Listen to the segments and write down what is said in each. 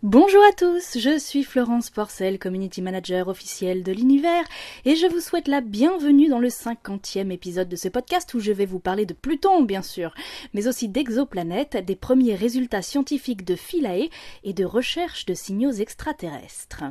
Bonjour à tous, je suis Florence Porcel, Community Manager officielle de l'Univers, et je vous souhaite la bienvenue dans le 50e épisode de ce podcast où je vais vous parler de Pluton, bien sûr, mais aussi d'exoplanètes, des premiers résultats scientifiques de Philae et de recherche de signaux extraterrestres.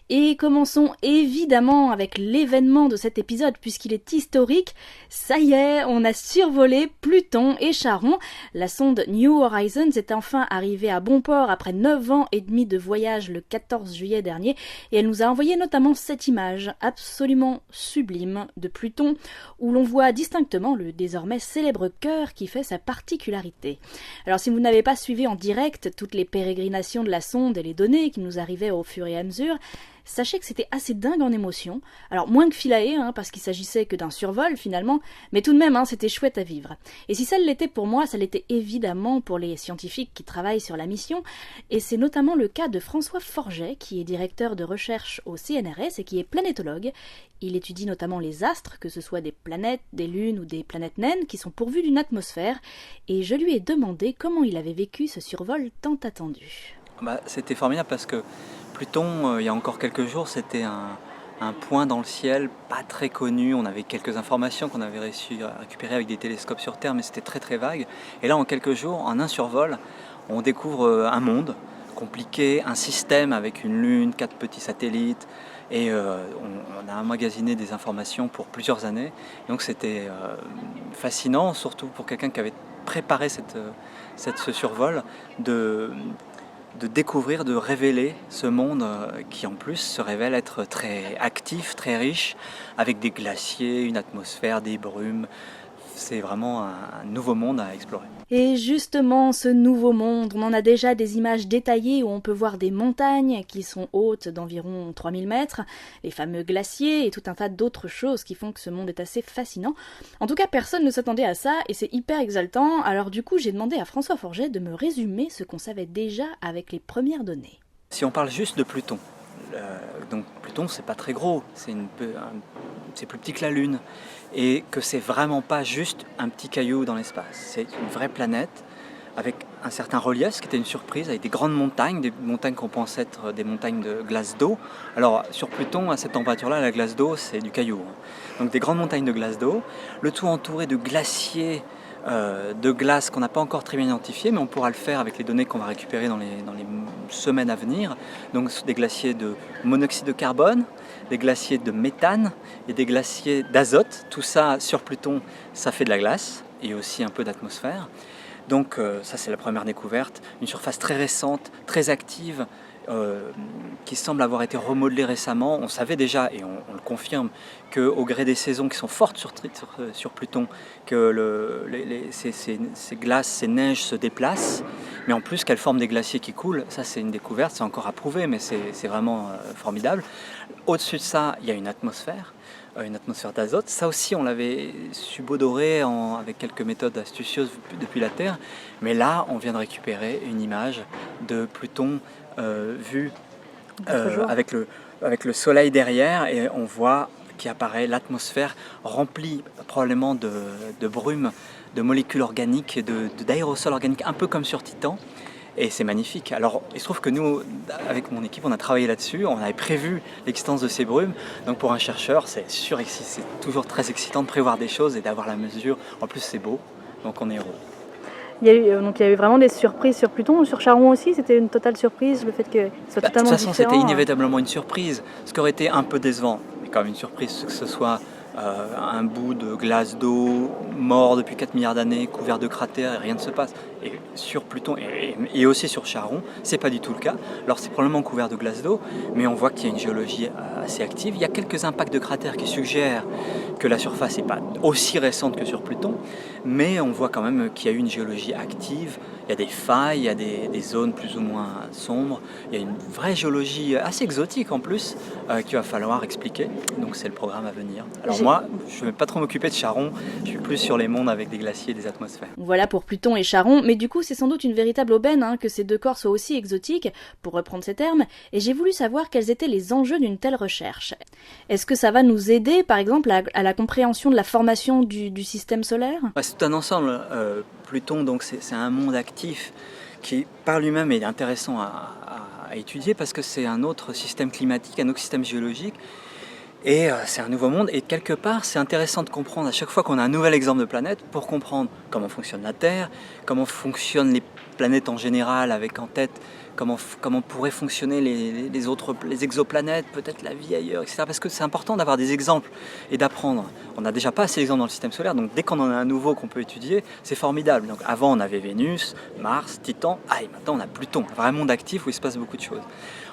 Et commençons évidemment avec l'événement de cet épisode puisqu'il est historique. Ça y est, on a survolé Pluton et Charon. La sonde New Horizons est enfin arrivée à bon port après 9 ans et demi de voyage le 14 juillet dernier et elle nous a envoyé notamment cette image absolument sublime de Pluton où l'on voit distinctement le désormais célèbre cœur qui fait sa particularité. Alors si vous n'avez pas suivi en direct toutes les pérégrinations de la sonde et les données qui nous arrivaient au fur et à mesure, sachez que c'était assez dingue en émotion. Alors moins que Philae, parce qu'il s'agissait que d'un survol finalement, mais tout de même, c'était chouette à vivre. Et si ça l'était pour moi, ça l'était évidemment pour les scientifiques qui travaillent sur la mission, et c'est notamment le cas de François Forget, qui est directeur de recherche au CNRS et qui est planétologue. Il étudie notamment les astres, que ce soit des planètes, des lunes ou des planètes naines, qui sont pourvues d'une atmosphère, et je lui ai demandé comment il avait vécu ce survol tant attendu. C'était formidable parce que Pluton, il y a encore quelques jours, c'était un point dans le ciel pas très connu. On avait quelques informations qu'on avait réussi à récupérer avec des télescopes sur Terre, mais c'était très très vague. Et là, en quelques jours, en un survol, on découvre un monde compliqué, un système avec une lune, 4 petits satellites, et on a emmagasiné des informations pour plusieurs années. Donc c'était fascinant, surtout pour quelqu'un qui avait préparé ce survol, de découvrir, de révéler ce monde qui en plus se révèle être très actif, très riche, avec des glaciers, une atmosphère, des brumes. C'est vraiment un nouveau monde à explorer. Et justement, ce nouveau monde, on en a déjà des images détaillées où on peut voir des montagnes qui sont hautes d'environ 3000 mètres, les fameux glaciers et tout un tas d'autres choses qui font que ce monde est assez fascinant. En tout cas, personne ne s'attendait à ça et c'est hyper exaltant, alors du coup j'ai demandé à François Forget de me résumer ce qu'on savait déjà avec les premières données. Si on parle juste de Pluton, donc Pluton c'est pas très gros, c'est plus petit que la Lune, et que c'est vraiment pas juste un petit caillou dans l'espace, c'est une vraie planète avec un certain relief, ce qui était une surprise, avec des grandes montagnes, des montagnes qu'on pense être des montagnes de glace d'eau. Alors sur Pluton, à cette température-là, la glace d'eau c'est du caillou, donc des grandes montagnes de glace d'eau, le tout entouré de glaciers de glace qu'on n'a pas encore très bien identifié, mais on pourra le faire avec les données qu'on va récupérer dans les semaines à venir. Donc des glaciers de monoxyde de carbone, des glaciers de méthane et des glaciers d'azote. Tout ça sur Pluton, ça fait de la glace et aussi un peu d'atmosphère. Donc ça c'est la première découverte, une surface très récente, très active, qui semble avoir été remodelée récemment. On savait déjà, et on le confirme, qu'au gré des saisons qui sont fortes sur Pluton, que ces glaces, ces neiges se déplacent, mais en plus qu'elles forment des glaciers qui coulent. Ça c'est une découverte, c'est encore à prouver, mais c'est vraiment formidable. Au-dessus de ça, il y a une atmosphère d'azote. Ça aussi, on l'avait subodoré avec quelques méthodes astucieuses depuis la Terre. Mais là, on vient de récupérer une image de Pluton vue avec le Soleil derrière. Et on voit qu'apparaît l'atmosphère remplie probablement de brume, de molécules organiques et d'aérosols organiques, un peu comme sur Titan. Et c'est magnifique. Alors, il se trouve que nous, avec mon équipe, on a travaillé là-dessus, on avait prévu l'existence de ces brumes. Donc pour un chercheur, c'est toujours très excitant de prévoir des choses et d'avoir la mesure. En plus, c'est beau, donc on est heureux. Il y a eu vraiment des surprises sur Pluton, sur Charon aussi, c'était une totale surprise, le fait que ce soit totalement différent. De toute façon, c'était inévitablement une surprise, ce qui aurait été un peu décevant, mais quand même une surprise, que ce soit un bout de glace d'eau mort depuis 4 milliards d'années, couvert de cratères et rien ne se passe. Et sur Pluton et aussi sur Charon, c'est pas du tout le cas. Alors c'est probablement couvert de glace d'eau, mais on voit qu'il y a une géologie assez active. Il y a quelques impacts de cratères qui suggèrent que la surface n'est pas aussi récente que sur Pluton, mais on voit quand même qu'il y a eu une géologie active. Il y a des failles, il y a des zones plus ou moins sombres. Il y a une vraie géologie assez exotique en plus qu'il va falloir expliquer. Donc c'est le programme à venir. Alors moi, je ne vais pas trop m'occuper de Charon. Je suis plus sur les mondes avec des glaciers et des atmosphères. Voilà pour Pluton et Charon. Mais du coup, c'est sans doute une véritable aubaine que ces deux corps soient aussi exotiques, pour reprendre ces termes. Et j'ai voulu savoir quels étaient les enjeux d'une telle recherche. Est-ce que ça va nous aider, par exemple, à la compréhension de la formation du système solaire ? C'est tout un ensemble. Pluton, donc, c'est un monde actif qui, par lui-même, est intéressant à à étudier parce que c'est un autre système climatique, un autre système géologique. Et c'est un nouveau monde, et quelque part c'est intéressant de comprendre à chaque fois qu'on a un nouvel exemple de planète pour comprendre comment fonctionne la Terre, comment fonctionnent les planètes en général, avec en tête comment pourraient fonctionner les exoplanètes, peut-être la vie ailleurs, etc. Parce que c'est important d'avoir des exemples et d'apprendre. On n'a déjà pas assez d'exemples dans le système solaire, donc dès qu'on en a un nouveau qu'on peut étudier, c'est formidable. Donc avant on avait Vénus, Mars, Titan, et maintenant on a Pluton, un vrai monde actif où il se passe beaucoup de choses.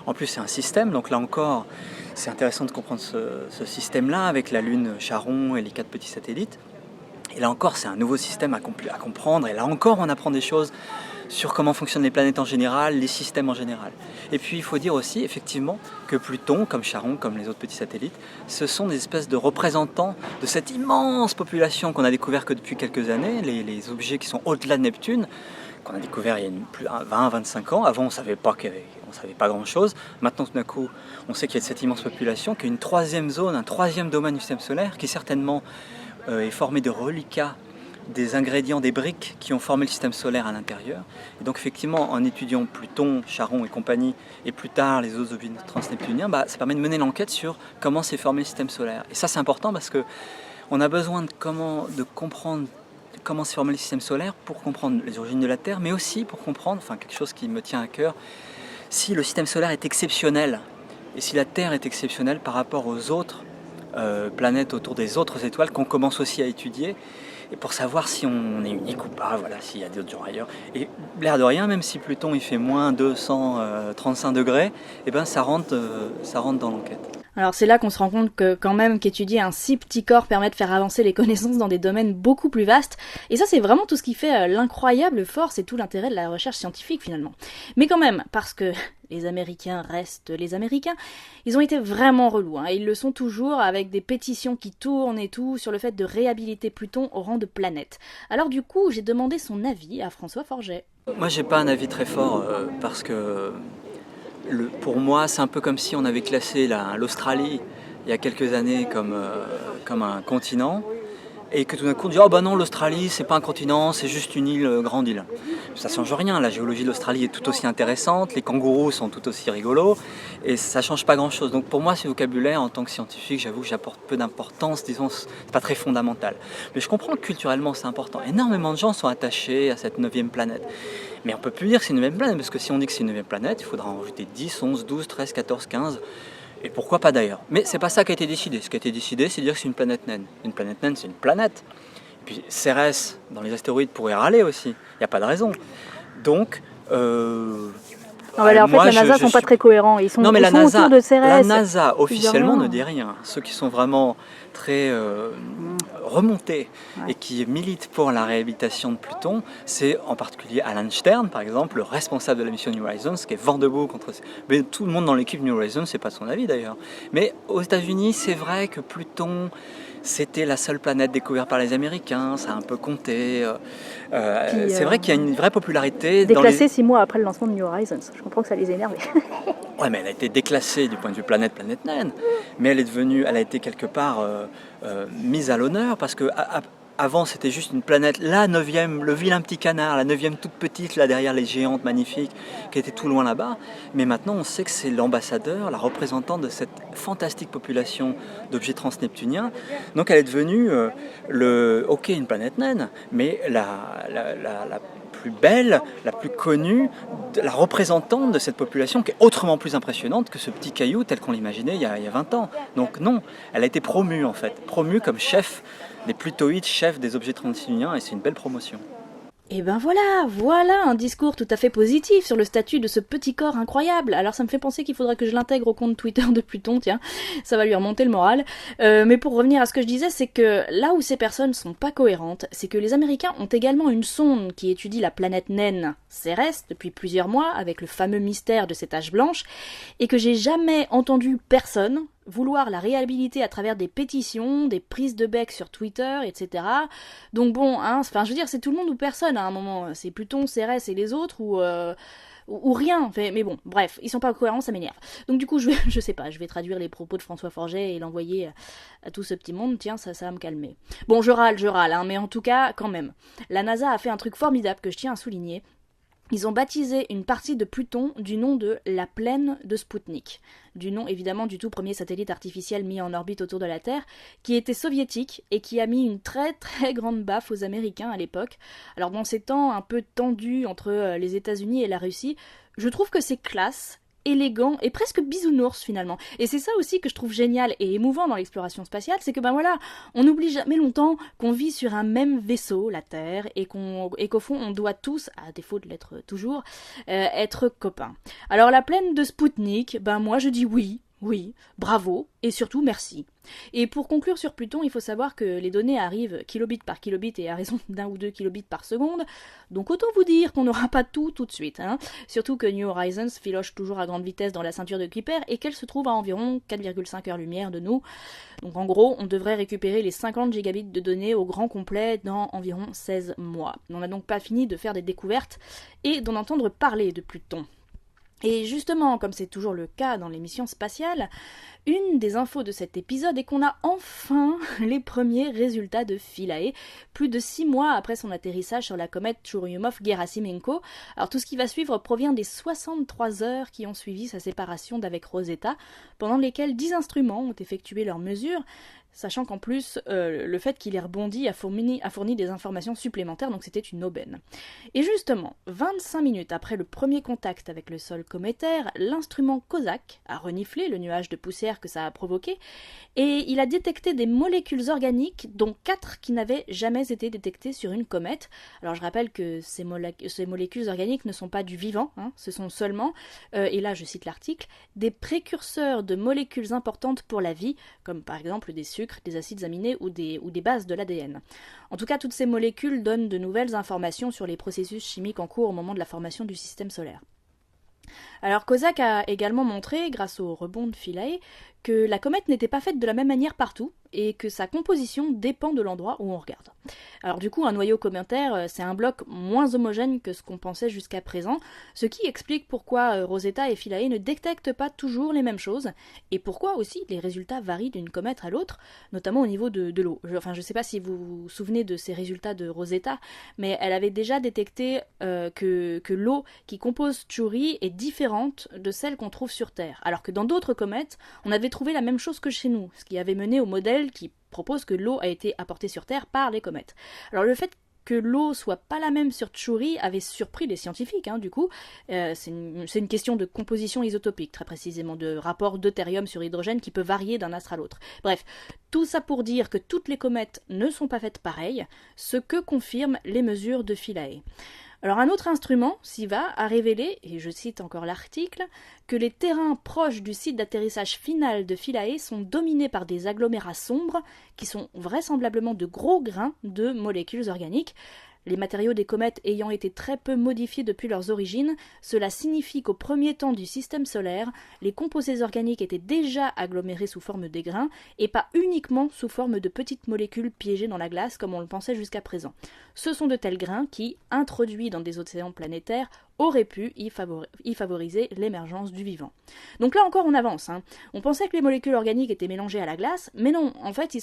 En plus c'est un système, donc là encore c'est intéressant de comprendre ce système-là avec la Lune, Charon et les 4 petits satellites. Et là encore c'est un nouveau système à comprendre, et là encore on apprend des choses sur comment fonctionnent les planètes en général, les systèmes en général. Et puis il faut dire aussi effectivement que Pluton, comme Charon, comme les autres petits satellites, ce sont des espèces de représentants de cette immense population qu'on a découvert que depuis quelques années, les objets qui sont au-delà de Neptune, qu'on a découvert il y a 20-25 ans. Avant on ne savait pas grand-chose. Maintenant tout d'un coup on sait qu'il y a cette immense population, qu'il y a une troisième zone, un troisième domaine du système solaire qui certainement est formé de reliquats, des ingrédients, des briques qui ont formé le système solaire à l'intérieur. Et donc effectivement, en étudiant Pluton, Charon et compagnie, et plus tard les autres objets transneptuniens, ça permet de mener l'enquête sur comment s'est formé le système solaire. Et ça c'est important parce que on a besoin de comprendre comment s'est formé le système solaire pour comprendre les origines de la Terre, mais aussi pour comprendre, quelque chose qui me tient à cœur, si le système solaire est exceptionnel, et si la Terre est exceptionnelle par rapport aux autres planètes autour des autres étoiles qu'on commence aussi à étudier, et pour savoir si on est unique ou pas, s'il y a d'autres gens ailleurs. Et l'air de rien, même si Pluton il fait moins 235 degrés, ça rentre dans l'enquête. Alors c'est là qu'on se rend compte que quand même qu'étudier un si petit corps permet de faire avancer les connaissances dans des domaines beaucoup plus vastes, et ça c'est vraiment tout ce qui fait l'incroyable force et tout l'intérêt de la recherche scientifique finalement. Mais quand même, parce que les Américains restent les Américains, ils ont été vraiment relous, et ils le sont toujours, avec des pétitions qui tournent et tout sur le fait de réhabiliter Pluton au rang de planète. Alors du coup j'ai demandé son avis à François Forget. Moi j'ai pas un avis très fort parce que pour moi, c'est un peu comme si on avait classé l'Australie il y a quelques années comme un continent, et que tout d'un coup on dit oh non, l'Australie c'est pas un continent, c'est juste une île, grande île. Ça change rien, la géologie de l'Australie est tout aussi intéressante, les kangourous sont tout aussi rigolos, et ça change pas grand chose. Donc pour moi ce vocabulaire en tant que scientifique, j'avoue que j'apporte peu d'importance, disons, c'est pas très fondamental. Mais je comprends que culturellement c'est important, énormément de gens sont attachés à cette 9e planète. Mais on peut plus dire que c'est une 9e planète, parce que si on dit que c'est une 9e planète, il faudra en rajouter 10, 11, 12, 13, 14, 15... Et pourquoi pas d'ailleurs. Mais c'est pas ça qui a été décidé. Ce qui a été décidé, c'est de dire que c'est une planète naine. Une planète naine, c'est une planète. Et puis Cérès, dans les astéroïdes, pourrait râler aussi. Il n'y a pas de raison. Donc... la NASA sont pas très cohérents. Ils sont autour de Cérès. La NASA officiellement ne dit rien. Ceux qui sont vraiment très remontés et qui militent pour la réhabilitation de Pluton, c'est en particulier Alan Stern, par exemple, le responsable de la mission New Horizons, qui est vent debout contre... Mais tout le monde dans l'équipe New Horizons, c'est pas son avis d'ailleurs. Mais aux États-Unis, c'est vrai que Pluton... C'était la seule planète découverte par les Américains, ça a un peu compté. C'est vrai qu'il y a une vraie popularité. Déclassée 6 mois après le lancement de New Horizons. Je comprends que ça les énerve. Ouais, mais elle a été déclassée du point de vue planète naine. Mais elle a été quelque part mise à l'honneur parce que avant c'était juste une planète, la 9e, le vilain petit canard, la 9e toute petite là derrière les géantes magnifiques qui était tout loin là-bas. Mais maintenant on sait que c'est l'ambassadeur, la représentante de cette fantastique population d'objets transneptuniens. Donc elle est devenue une planète naine, mais la plus belle, la plus connue, la représentante de cette population qui est autrement plus impressionnante que ce petit caillou tel qu'on l'imaginait il y a 20 ans. Donc non, elle a été promue en fait, promue comme chef des Plutoïdes, chef des objets transneptuniens, et c'est une belle promotion. Et ben voilà un discours tout à fait positif sur le statut de ce petit corps incroyable. Alors ça me fait penser qu'il faudrait que je l'intègre au compte Twitter de Pluton, tiens, ça va lui remonter le moral. Mais pour revenir à ce que je disais, c'est que là où ces personnes sont pas cohérentes, c'est que les Américains ont également une sonde qui étudie la planète naine Cérès depuis plusieurs mois, avec le fameux mystère de cette tache blanche, et que j'ai jamais entendu personne vouloir la réhabiliter à travers des pétitions, des prises de bec sur Twitter, etc. Donc bon, je veux dire, c'est tout le monde ou personne à un moment. C'est Pluton, Cérès et les autres, ou rien. Mais bon, bref, ils sont pas cohérents, ça m'énerve. Donc du coup, je vais traduire les propos de François Forget et l'envoyer à tout ce petit monde. Tiens, ça va me calmer. Bon, je râle, mais en tout cas, quand même. La NASA a fait un truc formidable que je tiens à souligner. Ils ont baptisé une partie de Pluton du nom de la plaine de Spoutnik, du nom évidemment du tout premier satellite artificiel mis en orbite autour de la Terre, qui était soviétique et qui a mis une très très grande baffe aux Américains à l'époque. Alors dans ces temps un peu tendus entre les États-Unis et la Russie, je trouve que c'est classe, élégant et presque bisounours finalement. Et c'est ça aussi que je trouve génial et émouvant dans l'exploration spatiale, c'est que on n'oublie jamais longtemps qu'on vit sur un même vaisseau, la Terre, et qu'au fond on doit tous, à défaut de l'être toujours, être copains. Alors la plaine de Spoutnik, moi je dis oui, bravo, et surtout merci. Et pour conclure sur Pluton, il faut savoir que les données arrivent kilobit par kilobit et à raison d'1 ou 2 kilobits par seconde, donc autant vous dire qu'on n'aura pas tout de suite. Surtout que New Horizons filoche toujours à grande vitesse dans la ceinture de Kuiper et qu'elle se trouve à environ 4,5 heures-lumière de nous. Donc en gros, on devrait récupérer les 50 gigabits de données au grand complet dans environ 16 mois. On n'a donc pas fini de faire des découvertes et d'en entendre parler de Pluton. Et justement, comme c'est toujours le cas dans les missions spatiales, une des infos de cet épisode est qu'on a enfin les premiers résultats de Philae, plus de 6 mois après son atterrissage sur la comète Churyumov-Gerasimenko. Alors tout ce qui va suivre provient des 63 heures qui ont suivi sa séparation d'avec Rosetta, pendant lesquelles 10 instruments ont effectué leurs mesures, sachant qu'en plus, le fait qu'il ait rebondi a fourni des informations supplémentaires, donc c'était une aubaine. Et justement, 25 minutes après le premier contact avec le sol cométaire, l'instrument COSAC a reniflé le nuage de poussière que ça a provoqué, et il a détecté des molécules organiques, dont 4 qui n'avaient jamais été détectées sur une comète. Alors je rappelle que ces molécules organiques ne sont pas du vivant, ce sont seulement, et là je cite l'article, des précurseurs de molécules importantes pour la vie, comme par exemple des sucres, des acides aminés ou des bases de l'ADN. En tout cas, toutes ces molécules donnent de nouvelles informations sur les processus chimiques en cours au moment de la formation du système solaire. Alors COSAC a également montré, grâce au rebond de Philae, que la comète n'était pas faite de la même manière partout et que sa composition dépend de l'endroit où on regarde. Alors du coup, un noyau cométaire, c'est un bloc moins homogène que ce qu'on pensait jusqu'à présent, ce qui explique pourquoi Rosetta et Philae ne détectent pas toujours les mêmes choses, et pourquoi aussi les résultats varient d'une comète à l'autre, notamment au niveau de l'eau. Je ne sais pas si vous vous souvenez de ces résultats de Rosetta, mais elle avait déjà détecté que l'eau qui compose Chury est différente de celle qu'on trouve sur Terre, alors que dans d'autres comètes, on avait trouvé la même chose que chez nous, ce qui avait mené au modèle qui propose que l'eau a été apportée sur Terre par les comètes. Alors le fait que l'eau soit pas la même sur Chury avait surpris les scientifiques, du coup. C'est une question de composition isotopique, très précisément, de rapport deutérium sur hydrogène qui peut varier d'un astre à l'autre. Bref, tout ça pour dire que toutes les comètes ne sont pas faites pareilles, ce que confirment les mesures de Philae. Alors un autre instrument, SIVA, a révélé, et je cite encore l'article, que les terrains proches du site d'atterrissage final de Philae sont dominés par des agglomérats sombres qui sont vraisemblablement de gros grains de molécules organiques. Les matériaux des comètes ayant été très peu modifiés depuis leurs origines, cela signifie qu'au premier temps du système solaire, les composés organiques étaient déjà agglomérés sous forme de grains et pas uniquement sous forme de petites molécules piégées dans la glace comme on le pensait jusqu'à présent. Ce sont de tels grains qui, introduits dans des océans planétaires, auraient pu y favoriser l'émergence du vivant. Donc là encore on avance. On pensait que les molécules organiques étaient mélangées à la glace, mais non, en fait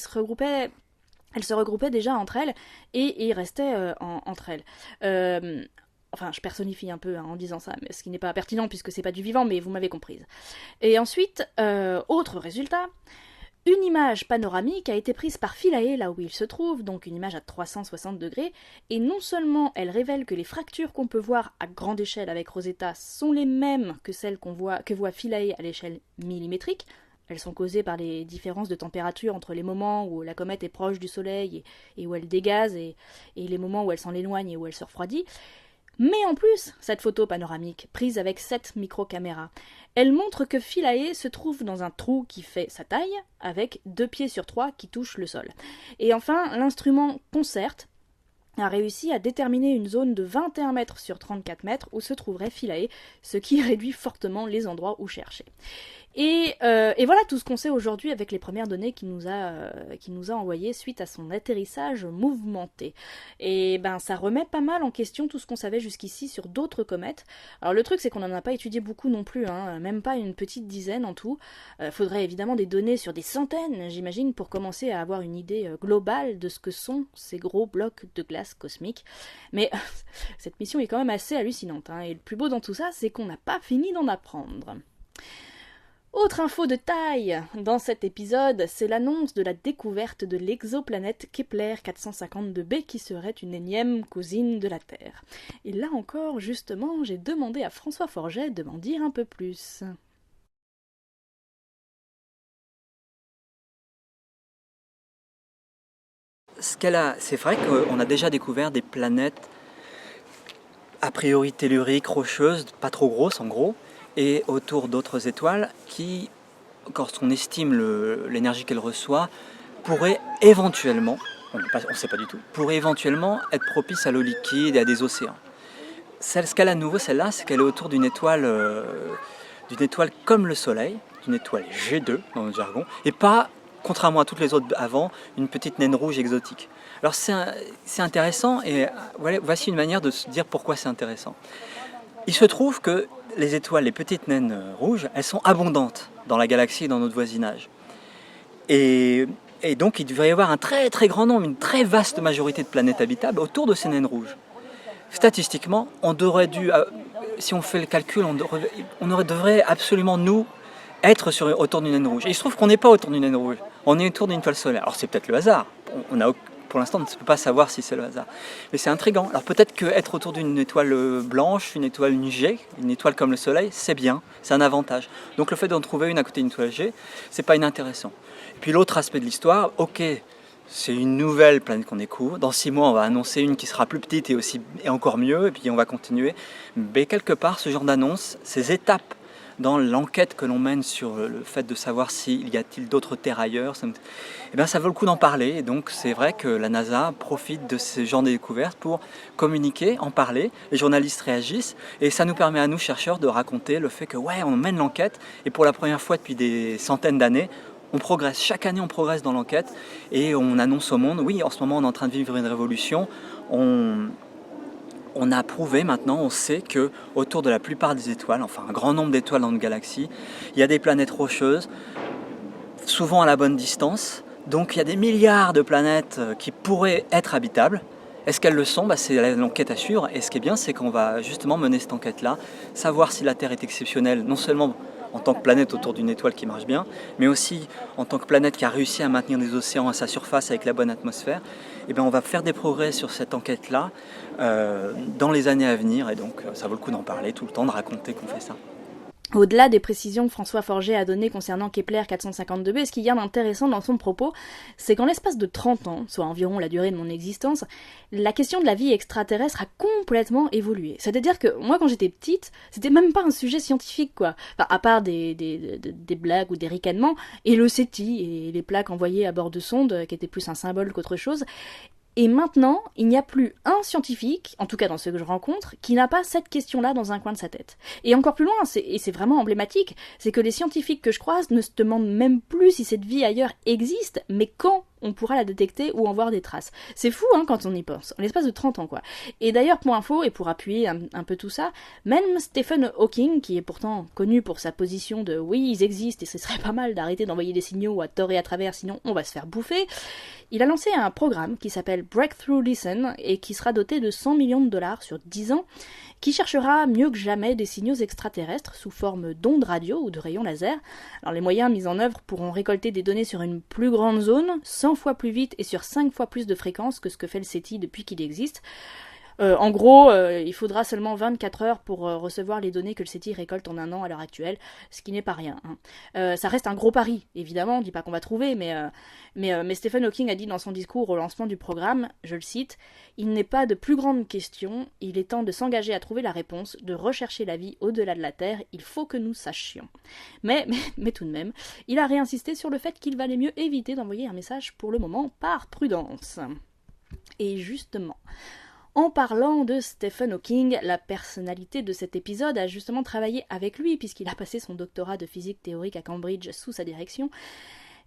elles se regroupaient déjà entre elles et restaient entre elles. Enfin, je personnifie un peu en disant ça, mais ce qui n'est pas pertinent puisque c'est pas du vivant, mais vous m'avez comprise. Et ensuite, autre résultat, une image panoramique a été prise par Philae, là où il se trouve, donc une image à 360 degrés, et non seulement elle révèle que les fractures qu'on peut voir à grande échelle avec Rosetta sont les mêmes que celles que voit Philae à l'échelle millimétrique. Elles sont causées par les différences de température entre les moments où la comète est proche du Soleil et où elle dégaze et les moments où elle s'en éloigne et où elle se refroidit. Mais en plus, cette photo panoramique, prise avec 7 micro-caméras, elle montre que Philae se trouve dans un trou qui fait sa taille, avec 2 pieds sur 3 qui touchent le sol. Et enfin, l'instrument CONCERT a réussi à déterminer une zone de 21 mètres sur 34 mètres où se trouverait Philae, ce qui réduit fortement les endroits où chercher. Et voilà tout ce qu'on sait aujourd'hui avec les premières données qu'il nous a envoyées suite à son atterrissage mouvementé. Et ben ça remet pas mal en question tout ce qu'on savait jusqu'ici sur d'autres comètes. Alors le truc c'est qu'on n'en a pas étudié beaucoup non plus, même pas une petite dizaine en tout. Faudrait évidemment des données sur des centaines, j'imagine, pour commencer à avoir une idée globale de ce que sont ces gros blocs de glace cosmiques. Mais cette mission est quand même assez hallucinante, et le plus beau dans tout ça, c'est qu'on n'a pas fini d'en apprendre. Autre info de taille dans cet épisode, c'est l'annonce de la découverte de l'exoplanète Kepler 452b qui serait une énième cousine de la Terre. Et là encore, justement, j'ai demandé à François Forget de m'en dire un peu plus. C'est vrai qu'on a déjà découvert des planètes a priori telluriques, rocheuses, pas trop grosses en gros, et autour d'autres étoiles qui, quand on estime l'énergie qu'elles reçoivent, pourraient éventuellement, on ne sait pas du tout, pourraient éventuellement être propices à l'eau liquide et à des océans. Ce qu'elle a de nouveau, celle-là, c'est qu'elle est autour d'une étoile comme le Soleil, d'une étoile G2 dans le jargon, et pas, contrairement à toutes les autres avant, une petite naine rouge exotique. Alors c'est intéressant, et voici une manière de se dire pourquoi c'est intéressant. Il se trouve que les étoiles, les petites naines rouges, elles sont abondantes dans la galaxie et dans notre voisinage. Et donc il devrait y avoir un très très grand nombre, une très vaste majorité de planètes habitables autour de ces naines rouges. Statistiquement, si on fait le calcul, on devrait absolument nous être autour d'une naine rouge. Et il se trouve qu'on n'est pas autour d'une naine rouge, on est autour d'une étoile solaire. Alors c'est peut-être le hasard, pour l'instant, on ne peut pas savoir si c'est le hasard. Mais c'est intriguant. Alors peut-être qu'être autour d'une étoile blanche, une étoile G, une étoile comme le Soleil, c'est bien, c'est un avantage. Donc le fait d'en trouver une à côté d'une étoile G, c'est pas inintéressant. Puis l'autre aspect de l'histoire, ok, c'est une nouvelle planète qu'on découvre. Dans 6 mois, on va annoncer une qui sera plus petite et encore mieux, et puis on va continuer. Mais quelque part, ce genre d'annonce, ces étapes dans l'enquête que l'on mène sur le fait de savoir s'il y a-t-il d'autres terres ailleurs, ça vaut le coup d'en parler. Et donc c'est vrai que la NASA profite de ce genre de découvertes pour communiquer, en parler. Les journalistes réagissent et ça nous permet à nous, chercheurs, de raconter le fait que on mène l'enquête et pour la première fois depuis des centaines d'années, on progresse. Chaque année, on progresse dans l'enquête et on annonce au monde, oui, en ce moment, on est en train de vivre une révolution. On a prouvé maintenant, on sait que autour de la plupart des étoiles, enfin un grand nombre d'étoiles dans notre galaxie, il y a des planètes rocheuses, souvent à la bonne distance. Donc il y a des milliards de planètes qui pourraient être habitables. Est-ce qu'elles le sont ? C'est l'enquête à suivre. Et ce qui est bien, c'est qu'on va justement mener cette enquête-là, savoir si la Terre est exceptionnelle, non seulement en tant que planète autour d'une étoile qui marche bien, mais aussi en tant que planète qui a réussi à maintenir des océans à sa surface avec la bonne atmosphère. Et on va faire des progrès sur cette enquête-là dans les années à venir. Et donc ça vaut le coup d'en parler tout le temps, de raconter qu'on fait ça. Au-delà des précisions que François Forget a données concernant Kepler 452b, ce qu'il y a d'intéressant dans son propos, c'est qu'en l'espace de 30 ans, soit environ la durée de mon existence, la question de la vie extraterrestre a complètement évolué. C'est-à-dire que moi, quand j'étais petite, c'était même pas un sujet scientifique, quoi. Enfin, à part des blagues ou des ricanements, et le SETI et les plaques envoyées à bord de sondes, qui étaient plus un symbole qu'autre chose. Et maintenant, il n'y a plus un scientifique, en tout cas dans ceux que je rencontre, qui n'a pas cette question-là dans un coin de sa tête. Et encore plus loin, et c'est vraiment emblématique, c'est que les scientifiques que je croise ne se demandent même plus si cette vie ailleurs existe, mais quand on pourra la détecter ou en voir des traces. C'est fou quand on y pense, en l'espace de 30 ans quoi. Et d'ailleurs, pour info, et pour appuyer un peu tout ça, même Stephen Hawking, qui est pourtant connu pour sa position de oui, ils existent et ce serait pas mal d'arrêter d'envoyer des signaux à tort et à travers, sinon on va se faire bouffer, il a lancé un programme qui s'appelle Breakthrough Listen et qui sera doté de 100 millions de dollars sur 10 ans, qui cherchera mieux que jamais des signaux extraterrestres sous forme d'ondes radio ou de rayons laser. Alors les moyens mis en œuvre pourront récolter des données sur une plus grande zone, 100 fois plus vite et sur 5 fois plus de fréquences que ce que fait le SETI depuis qu'il existe. En gros, il faudra seulement 24 heures pour recevoir les données que le SETI récolte en un an à l'heure actuelle, ce qui n'est pas rien. Ça reste un gros pari, évidemment, on ne dit pas qu'on va trouver, mais Stephen Hawking a dit dans son discours au lancement du programme, je le cite, « Il n'est pas de plus grande question, il est temps de s'engager à trouver la réponse, de rechercher la vie au-delà de la Terre, il faut que nous sachions. » Mais tout de même, il a réinsisté sur le fait qu'il valait mieux éviter d'envoyer un message pour le moment par prudence. Et justement, En parlant de Stephen Hawking, la personnalité de cet épisode a justement travaillé avec lui puisqu'il a passé son doctorat de physique théorique à Cambridge sous sa direction.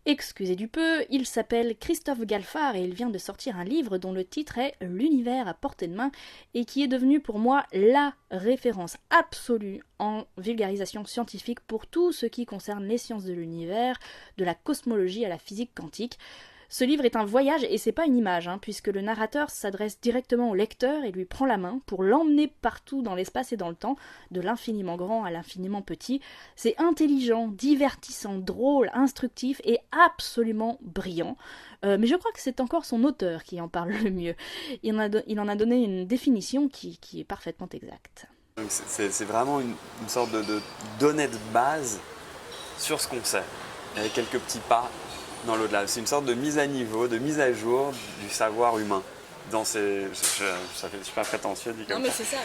Excusez du peu, il s'appelle Christophe Galfard et il vient de sortir un livre dont le titre est L'univers à portée de main et qui est devenu pour moi la référence absolue en vulgarisation scientifique pour tout ce qui concerne les sciences de l'univers, de la cosmologie à la physique quantique. Ce livre est un voyage et c'est pas une image, puisque le narrateur s'adresse directement au lecteur et lui prend la main pour l'emmener partout dans l'espace et dans le temps, de l'infiniment grand à l'infiniment petit. C'est intelligent, divertissant, drôle, instructif et absolument brillant. Mais je crois que c'est encore son auteur qui en parle le mieux. Il en a donné une définition qui est parfaitement exacte. Donc c'est vraiment une sorte de données de base sur ce qu'on sait, avec quelques petits pas dans l'au-delà. C'est une sorte de mise à niveau, de mise à jour du savoir humain. Ça fait super prétentieux dit comme ça. Non mais c'est ça.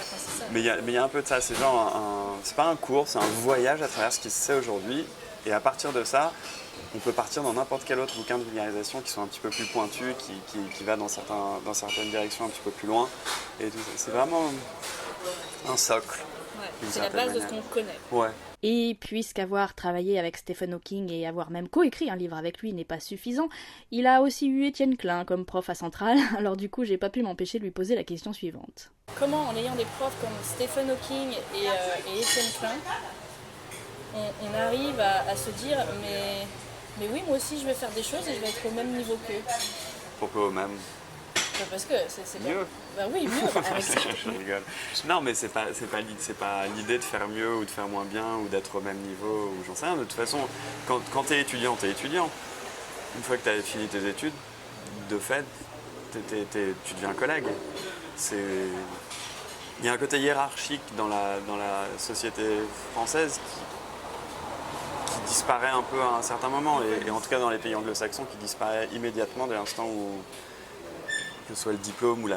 Mais il y a un peu de ça, c'est c'est pas un cours, c'est un voyage à travers ce qui se sait aujourd'hui. Et à partir de ça, on peut partir dans n'importe quel autre bouquin de vulgarisation qui sont un petit peu plus pointus, qui va dans certaines directions un petit peu plus loin. Et tout ça. C'est vraiment un socle. Ouais, c'est la base de ce qu'on connaît. Ouais. Et puisqu'avoir travaillé avec Stephen Hawking et avoir même coécrit un livre avec lui n'est pas suffisant, il a aussi eu Étienne Klein comme prof à Centrale, alors du coup j'ai pas pu m'empêcher de lui poser la question suivante. Comment, en ayant des profs comme Stephen Hawking et Étienne Klein, on arrive à se dire mais oui, moi aussi je vais faire des choses et je vais être au même niveau qu'eux. Pourquoi au même? Parce que c'est mieux. Bah oui, mieux. Avec ça. Je rigole. Non, mais c'est pas l'idée de faire mieux ou de faire moins bien ou d'être au même niveau ou j'en sais rien. De toute façon, quand t'es étudiant, t'es étudiant. Une fois que t'as fini tes études, de fait, tu deviens collègue. Il y a un côté hiérarchique dans la société française qui disparaît un peu à un certain moment, et en tout cas dans les pays anglo-saxons, qui disparaît immédiatement dès l'instant où, que ce soit le diplôme ou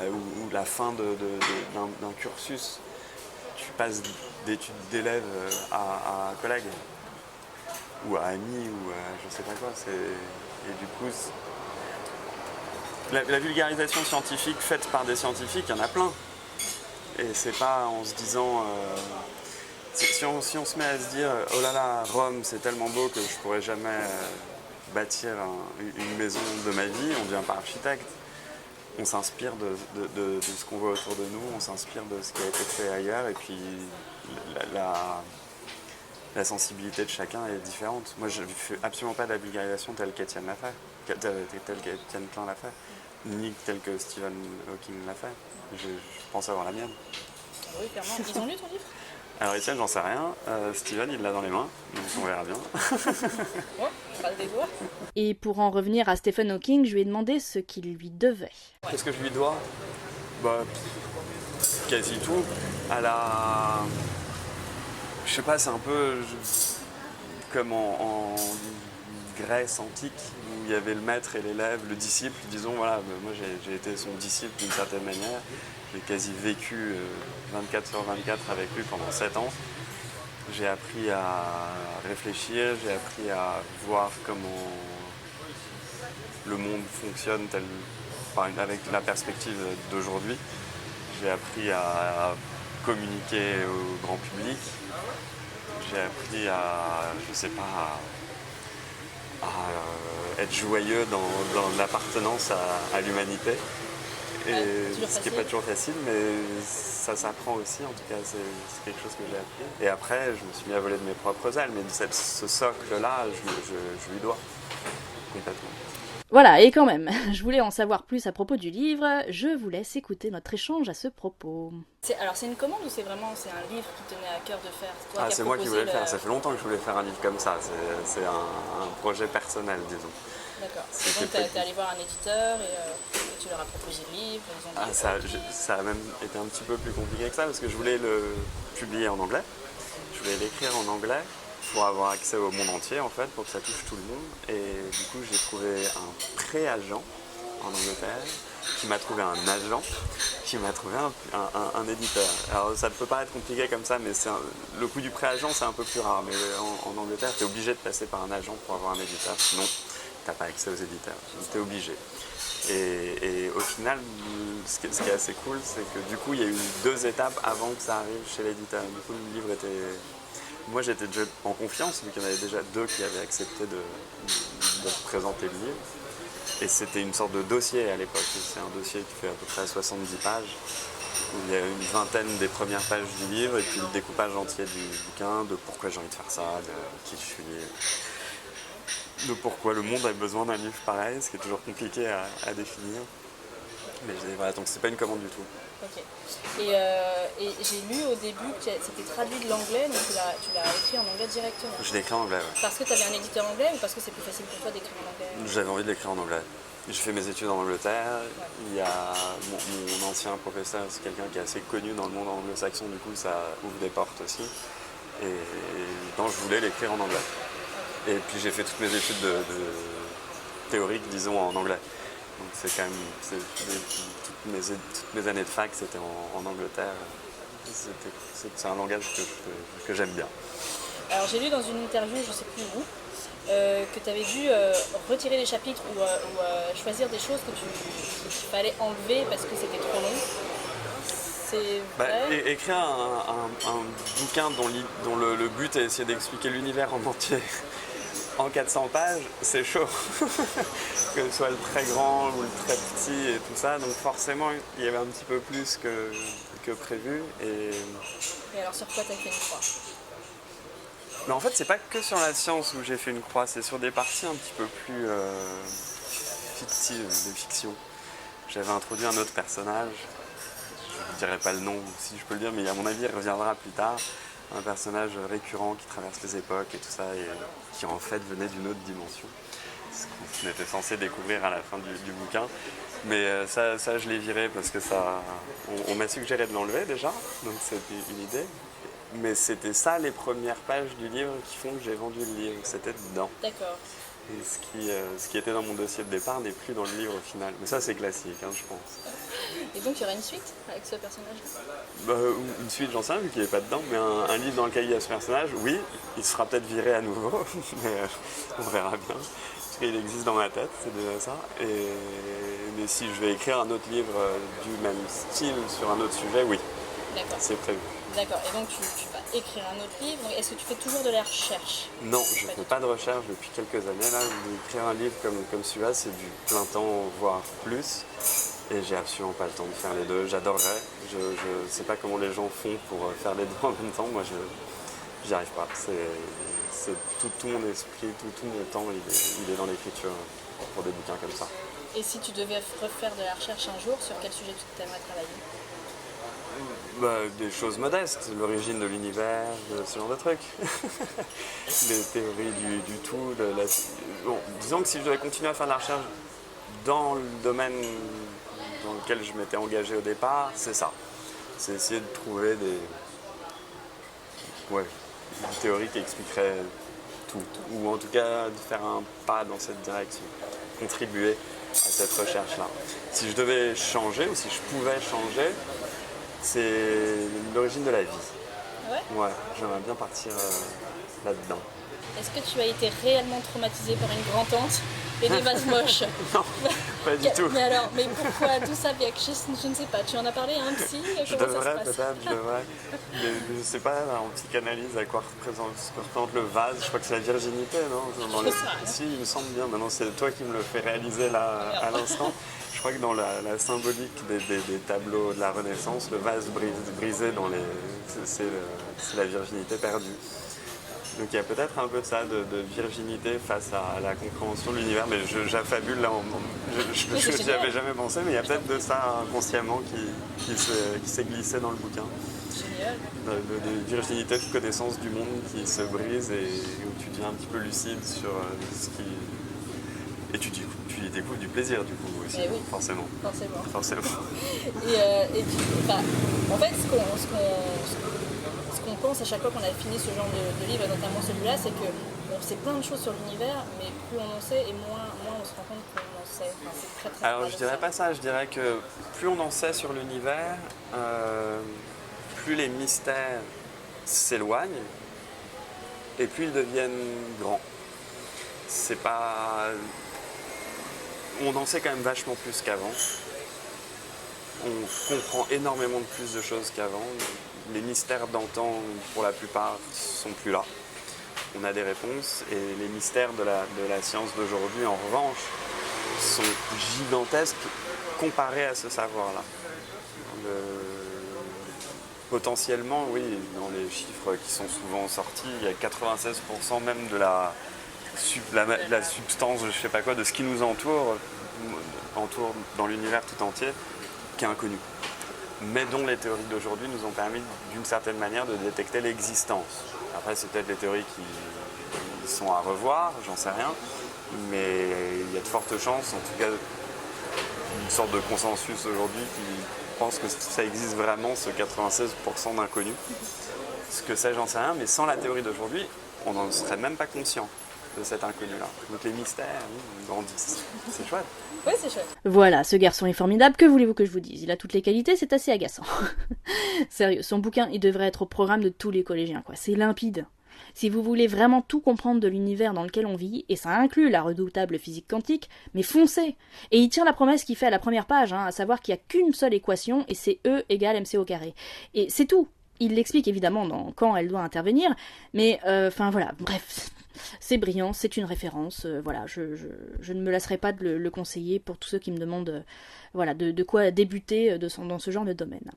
la fin d'un cursus, tu passes d'études d'élève à collègue, ou à ami, ou à je sais pas quoi. Et du coup, la vulgarisation scientifique faite par des scientifiques, il y en a plein. Et c'est pas en se disant... si on se met à se dire « Oh là là, Rome, c'est tellement beau que je pourrais jamais bâtir une maison de ma vie », on ne devient pas architecte. On s'inspire de ce qu'on voit autour de nous, on s'inspire de ce qui a été fait ailleurs, et puis la sensibilité de chacun est différente. Moi, je ne fais absolument pas de la vulgarisation telle qu'Étienne l'a fait, telle qu'Étienne Klein l'a fait, ni telle que Stephen Hawking l'a fait. Je pense avoir la mienne. Oui, clairement. Ils ont lu ton livre ? Alors Étienne, j'en sais rien. Steven, il l'a dans les mains, donc on verra bien. Bon, on passe des doigts. Et pour en revenir à Stephen Hawking, je lui ai demandé ce qu'il lui devait. Qu'est-ce que je lui dois ? Quasi tout. Je sais pas, c'est un peu comme en Grèce antique, où il y avait le maître et l'élève, le disciple, disons, voilà, moi j'ai été son disciple d'une certaine manière. J'ai quasi vécu 24/24 avec lui pendant 7 ans. J'ai appris à réfléchir, j'ai appris à voir comment le monde fonctionne avec la perspective d'aujourd'hui. J'ai appris à communiquer au grand public. J'ai appris à être joyeux dans l'appartenance à l'humanité. Et ce qui n'est pas toujours facile, mais ça s'apprend aussi, en tout cas c'est quelque chose que j'ai appris. Et après, je me suis mis à voler de mes propres ailes, mais ce socle-là, je lui dois complètement. Voilà, et quand même, je voulais en savoir plus à propos du livre, je vous laisse écouter notre échange à ce propos. Alors c'est une commande ou c'est un livre qui tenait à cœur de faire ? C'est moi qui voulais le faire, ça fait longtemps que je voulais faire un livre comme ça, c'est un projet personnel, disons. D'accord. Donc t'es allé voir un éditeur et tu leur as proposé le livre, ils ont dit... Ça a même été un petit peu plus compliqué que ça, parce que je voulais le publier en anglais, je voulais l'écrire en anglais, pour avoir accès au monde entier en fait, pour que ça touche tout le monde. Et du coup j'ai trouvé un pré-agent en Angleterre, qui m'a trouvé un agent, qui m'a trouvé un éditeur. Alors ça peut paraître compliqué comme ça, mais le coup du pré-agent c'est un peu plus rare. Mais en Angleterre tu es obligé de passer par un agent pour avoir un éditeur, sinon tu n'as pas accès aux éditeurs, tu es obligé. Et au final, ce qui est assez cool, c'est que du coup, il y a eu 2 étapes avant que ça arrive chez l'éditeur. Du coup, le livre était... Moi, j'étais déjà en confiance, vu qu'il y en avait déjà 2 qui avaient accepté de présenter le livre. Et c'était une sorte de dossier à l'époque. C'est un dossier qui fait à peu près 70 pages, où il y a une vingtaine des premières pages du livre, et puis le découpage entier du bouquin, de pourquoi j'ai envie de faire ça, de qui je suis, de pourquoi le monde a besoin d'un livre pareil, ce qui est toujours compliqué à définir. Mais voilà, donc c'est pas une commande du tout. Ok. Et j'ai lu au début que c'était traduit de l'anglais, donc tu l'as écrit en anglais directement. Je l'ai écrit en anglais, ouais. Parce que tu avais un éditeur anglais ou parce que c'est plus facile pour toi d'écrire en anglais? J'avais envie de l'écrire en anglais. J'ai fait mes études en Angleterre. Ouais. Il y a mon ancien professeur, c'est quelqu'un qui est assez connu dans le monde anglo-saxon, du coup ça ouvre des portes aussi. Et donc je voulais l'écrire en anglais. Et puis j'ai fait toutes mes études de théoriques, disons, en anglais. Donc c'est quand même... toutes mes années de fac, c'était en Angleterre. C'est un langage que j'aime bien. Alors j'ai lu dans une interview, je ne sais plus où, que tu avais dû retirer des chapitres ou choisir des choses qu'il fallait enlever parce que c'était trop long. C'est vrai? Écrire un bouquin dont le but est d'essayer d'expliquer l'univers en entier en 400 pages, c'est chaud. Que ce soit le très grand ou le très petit et tout ça. Donc forcément, il y avait un petit peu plus que prévu. Et alors sur quoi tu as fait une croix? Mais en fait, c'est pas que sur la science où j'ai fait une croix, c'est sur des parties un petit peu plus fictives, de fiction. J'avais introduit un autre personnage, je ne dirai pas le nom, si je peux le dire, mais à mon avis, il reviendra plus tard. Un personnage récurrent qui traverse les époques et tout ça, et qui en fait venait d'une autre dimension. Ce qu'on était censé découvrir à la fin du bouquin. Mais ça, je l'ai viré parce que on m'a suggéré de l'enlever déjà, donc c'était une idée. Mais c'était ça les premières pages du livre qui font que j'ai vendu le livre, c'était dedans. D'accord. Et ce qui était dans mon dossier de départ n'est plus dans le livre au final. Mais ça c'est classique, je pense. Et donc il y aura une suite avec ce personnage? Une suite, j'en sais rien vu qu'il n'est pas dedans, mais un livre dans lequel il y a ce personnage, oui, il sera peut-être viré à nouveau, mais on verra bien. Parce qu'il existe dans ma tête, c'est déjà ça. Mais si je vais écrire un autre livre du même style sur un autre sujet, oui. D'accord. C'est prévu. D'accord, et donc tu vas écrire un autre livre. Est-ce que tu fais toujours de la recherche? Non, je ne fais pas de recherche depuis quelques années. Là, écrire un livre comme celui-là, c'est du plein temps, voire plus. Et j'ai absolument pas le temps de faire les deux. J'adorerais. Je ne sais pas comment les gens font pour faire les deux en même temps. Moi, j'y arrive pas. C'est tout mon esprit, tout mon temps, il est dans l'écriture pour des bouquins comme ça. Et si tu devais refaire de la recherche un jour, sur quel sujet tu aimerais travailler? Des choses modestes, l'origine de l'univers, ce genre de trucs. Les théories du tout. Bon, disons que si je devais continuer à faire de la recherche dans le domaine dans lequel je m'étais engagé au départ, c'est ça. C'est essayer de trouver des théories qui expliqueraient tout. Ou en tout cas de faire un pas dans cette direction, contribuer à cette recherche-là. Si je devais changer, ou si je pouvais changer, c'est l'origine de la vie. Ouais, j'aimerais bien partir là-dedans. Est-ce que tu as été réellement traumatisé par une grand-tante et des vases moches? Non, pas du tout. Mais pourquoi tout ça? Je ne sais pas, tu en as parlé à un psy? Je devrais. Mais je ne sais pas, en psychanalyse, à quoi représente le vase. Je crois que c'est la virginité, non? Si, il me semble bien. Maintenant, c'est toi qui me le fais réaliser là, à l'instant. Je crois que dans la symbolique des tableaux de la Renaissance, le vase brisé c'est la virginité perdue. Donc il y a peut-être un peu de ça, de virginité face à la compréhension de l'univers, mais j'affabule là, je n'y avais jamais pensé, mais il y a peut-être de ça inconsciemment qui s'est glissé dans le bouquin. Génial. De virginité de connaissance du monde qui se brise et où tu deviens un petit peu lucide sur ce qui... Et tu découvres du plaisir du coup aussi, oui. Forcément. En fait, ce qu'on pense à chaque fois qu'on a fini ce genre de livre, notamment celui-là, c'est qu'on sait plein de choses sur l'univers, mais plus on en sait et moins on se rend compte qu'on en sait. C'est très Alors je dirais pas ça, je dirais que plus on en sait sur l'univers, plus les mystères s'éloignent et plus ils deviennent grands. C'est pas... on en sait quand même vachement plus qu'avant. On comprend énormément de plus de choses qu'avant. Les mystères d'antan, pour la plupart, sont plus là. On a des réponses et les mystères de la science d'aujourd'hui, en revanche, sont gigantesques comparés à ce savoir-là. Potentiellement, oui, dans les chiffres qui sont souvent sortis, il y a 96% même de la substance, je ne sais pas quoi, de ce qui nous entoure dans l'univers tout entier, qui est inconnu. Mais dont les théories d'aujourd'hui nous ont permis d'une certaine manière de détecter l'existence. Après, c'est peut-être des théories qui sont à revoir, j'en sais rien, mais il y a de fortes chances, en tout cas, une sorte de consensus aujourd'hui qui pense que ça existe vraiment, ce 96% d'inconnus. Ce que c'est, j'en sais rien, mais sans la théorie d'aujourd'hui, on n'en serait même pas conscient de cet inconnu-là. Donc les mystères, ils grandissent. C'est chouette. Oui, c'est chouette. Voilà, ce garçon est formidable, que voulez-vous que je vous dise? Il a toutes les qualités, c'est assez agaçant. Sérieux, son bouquin, il devrait être au programme de tous les collégiens, quoi. C'est limpide. Si vous voulez vraiment tout comprendre de l'univers dans lequel on vit, et ça inclut la redoutable physique quantique, mais foncez! Et il tient la promesse qu'il fait à la première page, à savoir qu'il n'y a qu'une seule équation, et c'est E égale mc au carré. Et c'est tout! Il l'explique évidemment quand elle doit intervenir, mais voilà, bref, c'est brillant, c'est une référence, voilà, je ne me lasserai pas de le conseiller pour tous ceux qui me demandent de quoi débuter dans ce genre de domaine.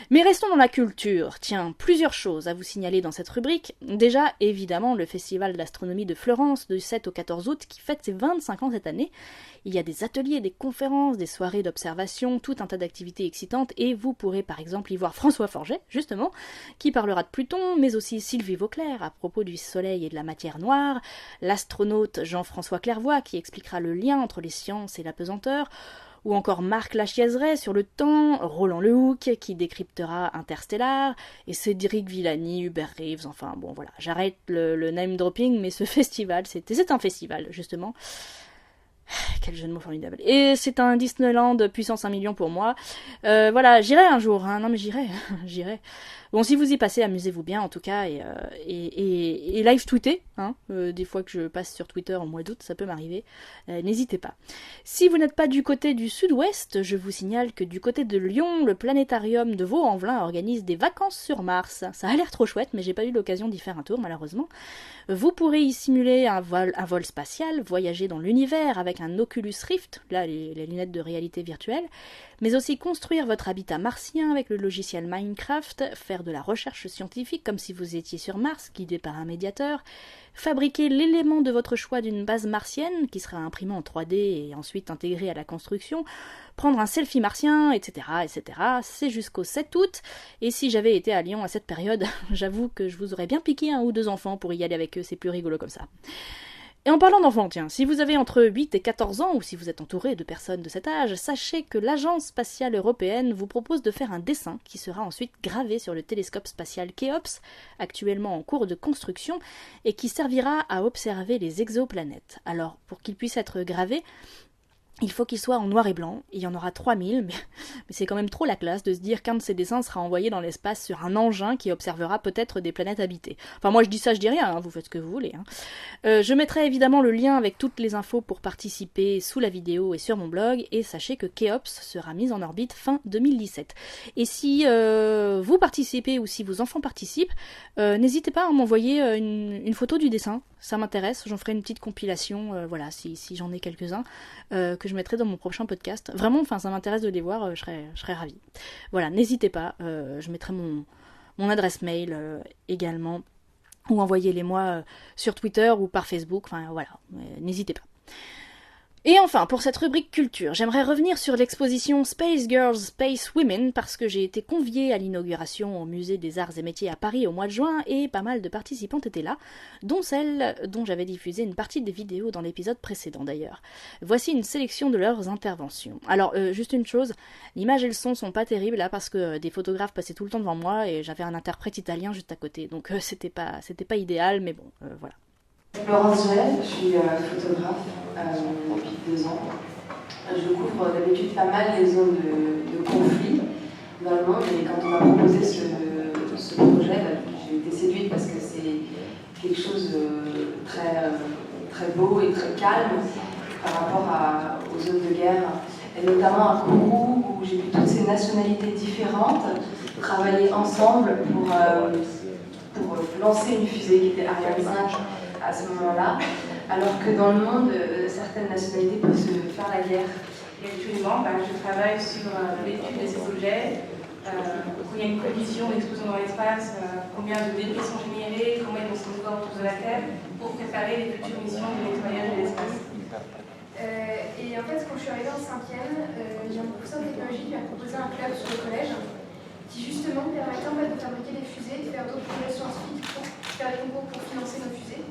Mais restons dans la culture. Tiens, plusieurs choses à vous signaler dans cette rubrique. Déjà, évidemment, le Festival d'astronomie de Florence du 7 au 14 août qui fête ses 25 ans cette année. Il y a des ateliers, des conférences, des soirées d'observation, tout un tas d'activités excitantes et vous pourrez par exemple y voir François Forget, justement, qui parlera de Pluton, mais aussi Sylvie Vauclair à propos du Soleil et de la matière noire, l'astronaute Jean-François Clairvoy qui expliquera le lien entre les sciences et la pesanteur, ou encore Marc Lachiazeret sur le temps, Roland Lehoucq qui décryptera Interstellar, et Cédric Villani, Hubert Reeves, enfin bon voilà, j'arrête le name dropping, mais ce festival, c'est un festival justement. Quel jeu de mots formidable. Et c'est un Disneyland puissance 1 million pour moi. Voilà, j'irai un jour, non mais j'irai. Bon, si vous y passez, amusez-vous bien en tout cas, et live tweetez, des fois que je passe sur Twitter au mois d'août, ça peut m'arriver, n'hésitez pas. Si vous n'êtes pas du côté du sud-ouest, je vous signale que du côté de Lyon, le planétarium de Vaux-en-Velin organise des vacances sur Mars. Ça a l'air trop chouette, mais j'ai pas eu l'occasion d'y faire un tour malheureusement. Vous pourrez y simuler un vol spatial, voyager dans l'univers avec un Oculus Rift, là les lunettes de réalité virtuelle, mais aussi construire votre habitat martien avec le logiciel Minecraft, faire de la recherche scientifique comme si vous étiez sur Mars, guidé par un médiateur, fabriquer l'élément de votre choix d'une base martienne qui sera imprimé en 3D et ensuite intégré à la construction, prendre un selfie martien, etc., etc. C'est jusqu'au 7 août, et si j'avais été à Lyon à cette période, j'avoue que je vous aurais bien piqué 1 ou 2 enfants pour y aller avec eux, c'est plus rigolo comme ça. Et en parlant d'enfants, tiens, si vous avez entre 8 et 14 ans, ou si vous êtes entouré de personnes de cet âge, sachez que l'Agence spatiale européenne vous propose de faire un dessin qui sera ensuite gravé sur le télescope spatial Khéops, actuellement en cours de construction, et qui servira à observer les exoplanètes. Alors, pour qu'il puisse être gravé, il faut qu'il soit en noir et blanc, il y en aura 3000, mais c'est quand même trop la classe de se dire qu'un de ces dessins sera envoyé dans l'espace sur un engin qui observera peut-être des planètes habitées. Enfin moi je dis ça, je dis rien, vous faites ce que vous voulez. Je mettrai évidemment le lien avec toutes les infos pour participer sous la vidéo et sur mon blog, et sachez que Khéops sera mise en orbite fin 2017. Et si vous participez ou si vos enfants participent, n'hésitez pas à m'envoyer une photo du dessin, ça m'intéresse, j'en ferai une petite compilation, voilà, si j'en ai quelques-uns, que je mettrai dans mon prochain podcast. Vraiment, enfin, ça m'intéresse de les voir, je serais ravie. Voilà, n'hésitez pas, je mettrai mon adresse mail également, ou envoyez-les-moi sur Twitter ou par Facebook, enfin voilà, n'hésitez pas. Et enfin, pour cette rubrique culture, j'aimerais revenir sur l'exposition Space Girls, Space Women, parce que j'ai été conviée à l'inauguration au Musée des Arts et Métiers à Paris au mois de juin, et pas mal de participantes étaient là, dont celle dont j'avais diffusé une partie des vidéos dans l'épisode précédent d'ailleurs. Voici une sélection de leurs interventions. Alors, juste une chose, l'image et le son sont pas terribles là, parce que des photographes passaient tout le temps devant moi, et j'avais un interprète italien juste à côté, donc c'était pas idéal, mais bon, voilà. Florence Gel, je suis photographe depuis 2 ans. Je couvre d'habitude pas mal les zones de conflit dans le monde, et quand on m'a proposé ce projet, j'ai été séduite parce que c'est quelque chose de très beau et très calme par rapport aux aux zones de guerre, et notamment à Kourou, où j'ai vu toutes ces nationalités différentes travailler ensemble pour lancer une fusée qui était Ariane 5 à ce moment-là, alors que dans le monde, certaines nationalités peuvent se faire la guerre. Et actuellement, je travaille sur l'étude de ces objets. Quand il y a une collision, une explosion dans l'espace, combien de débris sont générés, comment ils vont se mouvoir autour de la Terre, pour préparer les futures missions de nettoyage de l'espace. Et en fait, quand je suis arrivée en 5e, j'ai un professeur de technologie qui m'a proposé un club sur le collège qui justement permettait en fait de fabriquer des fusées, de faire d'autres projets scientifiques pour faire des concours pour financer nos fusées.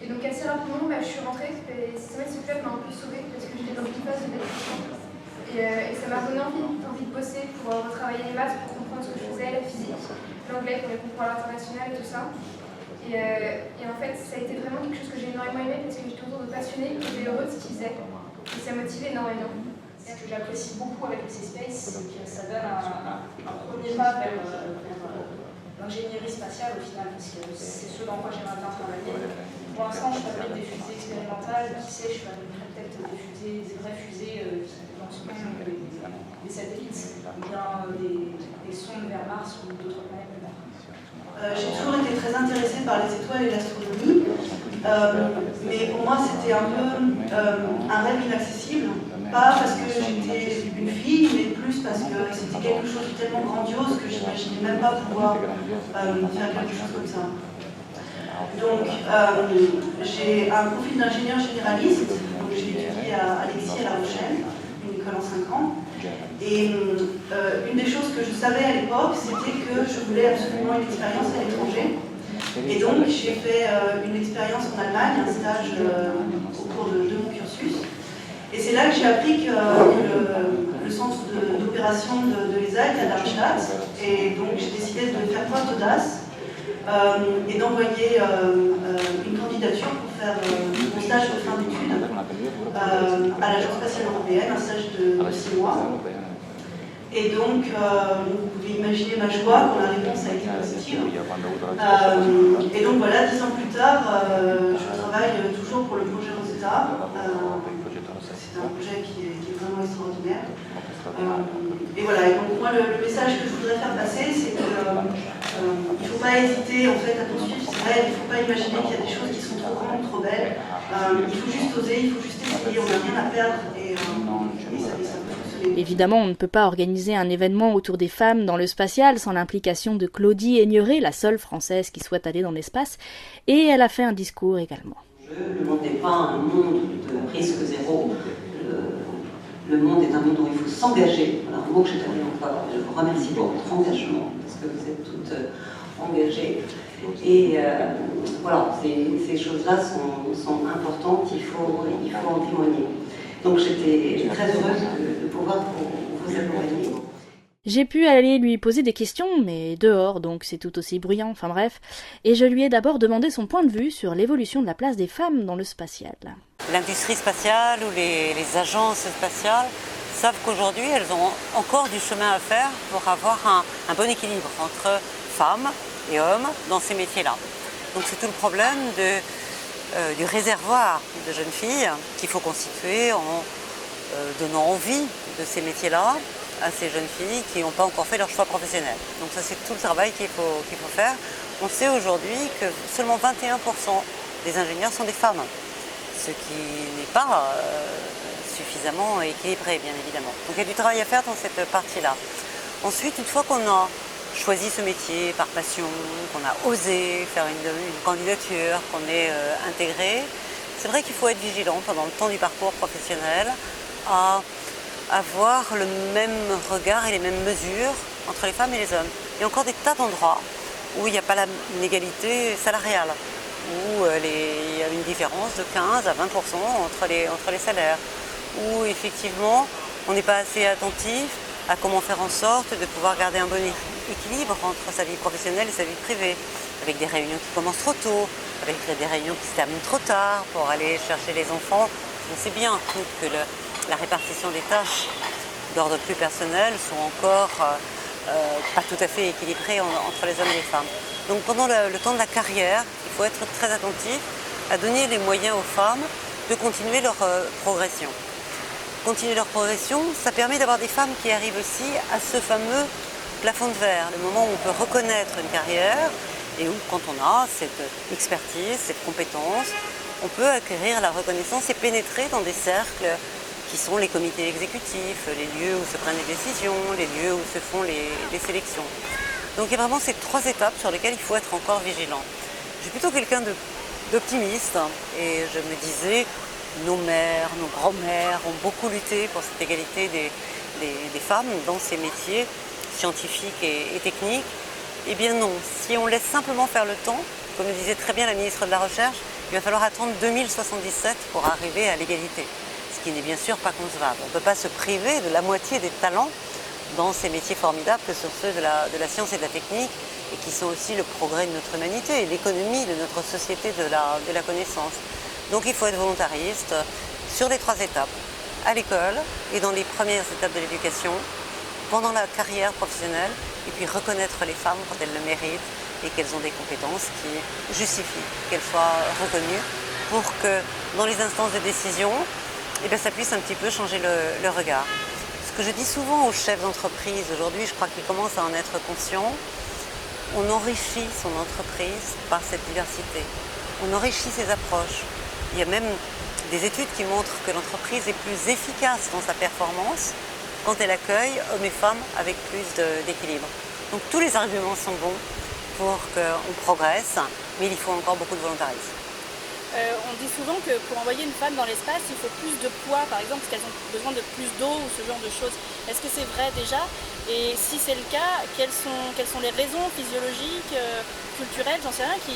Et donc assez rapidement, je suis rentrée et ce club m'a un peu sauvée parce que j'étais dans une phase de dépression. Et ça m'a donné envie de bosser pour retravailler les maths, pour comprendre ce que je faisais, la physique, l'anglais pour les concours à l'international et tout ça. Et en fait, ça a été vraiment quelque chose que j'ai énormément aimé parce que j'étais autour de passionnés qui étaient heureux de ce qu'ils faisaient. Et ça motivait énormément. Ce que j'apprécie beaucoup avec le C-Space, c'est que ça donne un premier pas vers l'ingénierie spatiale au final, parce que c'est ce dans quoi j'aimerais bien travailler. Pour l'instant, je fabrique des fusées expérimentales, qui sait, je fabriquerai peut-être des vraies fusées qui lancent des satellites, ou bien des sondes vers Mars ou d'autres planètes plus tard. J'ai toujours été très intéressée par les étoiles et l'astronomie, mais pour moi c'était un peu un rêve inaccessible, pas parce que j'étais une fille, mais plus parce que c'était quelque chose de tellement grandiose que je n'imaginais même pas pouvoir faire quelque chose comme ça. Donc j'ai un profil d'ingénieur généraliste, donc j'ai étudié à Alexis à La Rochelle, une école en 5 ans. Et une des choses que je savais à l'époque, c'était que je voulais absolument une expérience à l'étranger. Et donc j'ai fait une expérience en Allemagne, un stage au cours de mon cursus. Et c'est là que j'ai appris que le centre d'opération de l'ESA était à Darmstadt. Et donc j'ai décidé de faire preuve d'audace et d'envoyer une candidature pour faire mon stage de fin d'études à l'Agence spatiale européenne, un stage de 6 mois. Et donc, vous pouvez imaginer ma joie quand la réponse a été positive. Et donc voilà, 10 ans plus tard, je travaille toujours pour le projet Rosetta. C'est un projet qui est vraiment extraordinaire. Et voilà, et donc moi le message que je voudrais faire passer, c'est qu'il ne faut pas hésiter en fait à poursuivre ses rêves, il ne faut pas imaginer qu'il y a des choses qui sont trop grandes, trop belles. Il faut juste oser, il faut juste essayer, on n'a rien à perdre et ça peut fonctionner. Évidemment, on ne peut pas organiser un événement autour des femmes dans le spatial sans l'implication de Claudie Aigneret, la seule Française qui souhaite aller dans l'espace, et elle a fait un discours également. Le monde n'est pas un monde de risque zéro. Le monde est un monde où il faut s'engager. Voilà un mot que j'ai donné encore. Je vous remercie pour votre engagement, parce que vous êtes toutes engagées. Et voilà, ces choses-là sont importantes, il faut en témoigner. Donc j'étais très heureuse de pouvoir vous accompagner. J'ai pu aller lui poser des questions, mais dehors, donc c'est tout aussi bruyant, enfin bref. Et je lui ai d'abord demandé son point de vue sur l'évolution de la place des femmes dans le spatial. L'industrie spatiale ou les agences spatiales savent qu'aujourd'hui, elles ont encore du chemin à faire pour avoir un bon équilibre entre femmes et hommes dans ces métiers-là. Donc c'est tout le problème du réservoir de jeunes filles qu'il faut constituer en donnant envie de ces métiers-là à ces jeunes filles qui n'ont pas encore fait leur choix professionnel. Donc ça c'est tout le travail qu'il faut faire. On sait aujourd'hui que seulement 21% des ingénieurs sont des femmes, ce qui n'est pas suffisamment équilibré bien évidemment. Donc il y a du travail à faire dans cette partie-là. Ensuite, une fois qu'on a choisi ce métier par passion, qu'on a osé faire une candidature, qu'on est intégré, c'est vrai qu'il faut être vigilant pendant le temps du parcours professionnel à avoir le même regard et les mêmes mesures entre les femmes et les hommes. Il y a encore des tas d'endroits où il n'y a pas l'égalité salariale, où il y a une différence de 15 à 20% entre les salaires, où effectivement on n'est pas assez attentif à comment faire en sorte de pouvoir garder un bon équilibre entre sa vie professionnelle et sa vie privée, avec des réunions qui commencent trop tôt, avec des réunions qui se terminent trop tard pour aller chercher les enfants. On sait bien que la répartition des tâches d'ordre plus personnel sont encore pas tout à fait équilibrées entre les hommes et les femmes. Donc pendant le temps de la carrière, il faut être très attentif à donner les moyens aux femmes de continuer leur progression. continuer leur progression, ça permet d'avoir des femmes qui arrivent aussi à ce fameux plafond de verre, le moment où on peut reconnaître une carrière et où, quand on a cette expertise, cette compétence, on peut acquérir la reconnaissance et pénétrer dans des cercles qui sont les comités exécutifs, les lieux où se prennent les décisions, les lieux où se font les sélections. Donc il y a vraiment ces 3 étapes sur lesquelles il faut être encore vigilant. Je suis plutôt quelqu'un d'optimiste et je me disais, nos mères, nos grands-mères ont beaucoup lutté pour cette égalité des femmes dans ces métiers scientifiques et techniques. Eh bien non, si on laisse simplement faire le temps, comme le disait très bien la ministre de la Recherche, il va falloir attendre 2077 pour arriver à l'égalité, ce qui n'est bien sûr pas concevable. On ne peut pas se priver de la moitié des talents dans ces métiers formidables que sont ceux de la science et de la technique et qui sont aussi le progrès de notre humanité et l'économie de notre société de la connaissance. Donc il faut être volontariste sur les 3 étapes, à l'école et dans les premières étapes de l'éducation, pendant la carrière professionnelle, et puis reconnaître les femmes quand elles le méritent et qu'elles ont des compétences qui justifient qu'elles soient reconnues pour que dans les instances de décision, ça puisse un petit peu changer le regard. Ce que je dis souvent aux chefs d'entreprise aujourd'hui, je crois qu'ils commencent à en être conscients, on enrichit son entreprise par cette diversité, on enrichit ses approches. Il y a même des études qui montrent que l'entreprise est plus efficace dans sa performance quand elle accueille hommes et femmes avec plus d'équilibre. Donc tous les arguments sont bons pour qu'on progresse, mais il faut encore beaucoup de volontarisme. On dit souvent que pour envoyer une femme dans l'espace, il faut plus de poids, par exemple, parce qu'elles ont besoin de plus d'eau ou ce genre de choses. Est-ce que c'est vrai déjà? Et si c'est le cas, quelles sont les raisons physiologiques, culturelles, j'en sais rien, qui...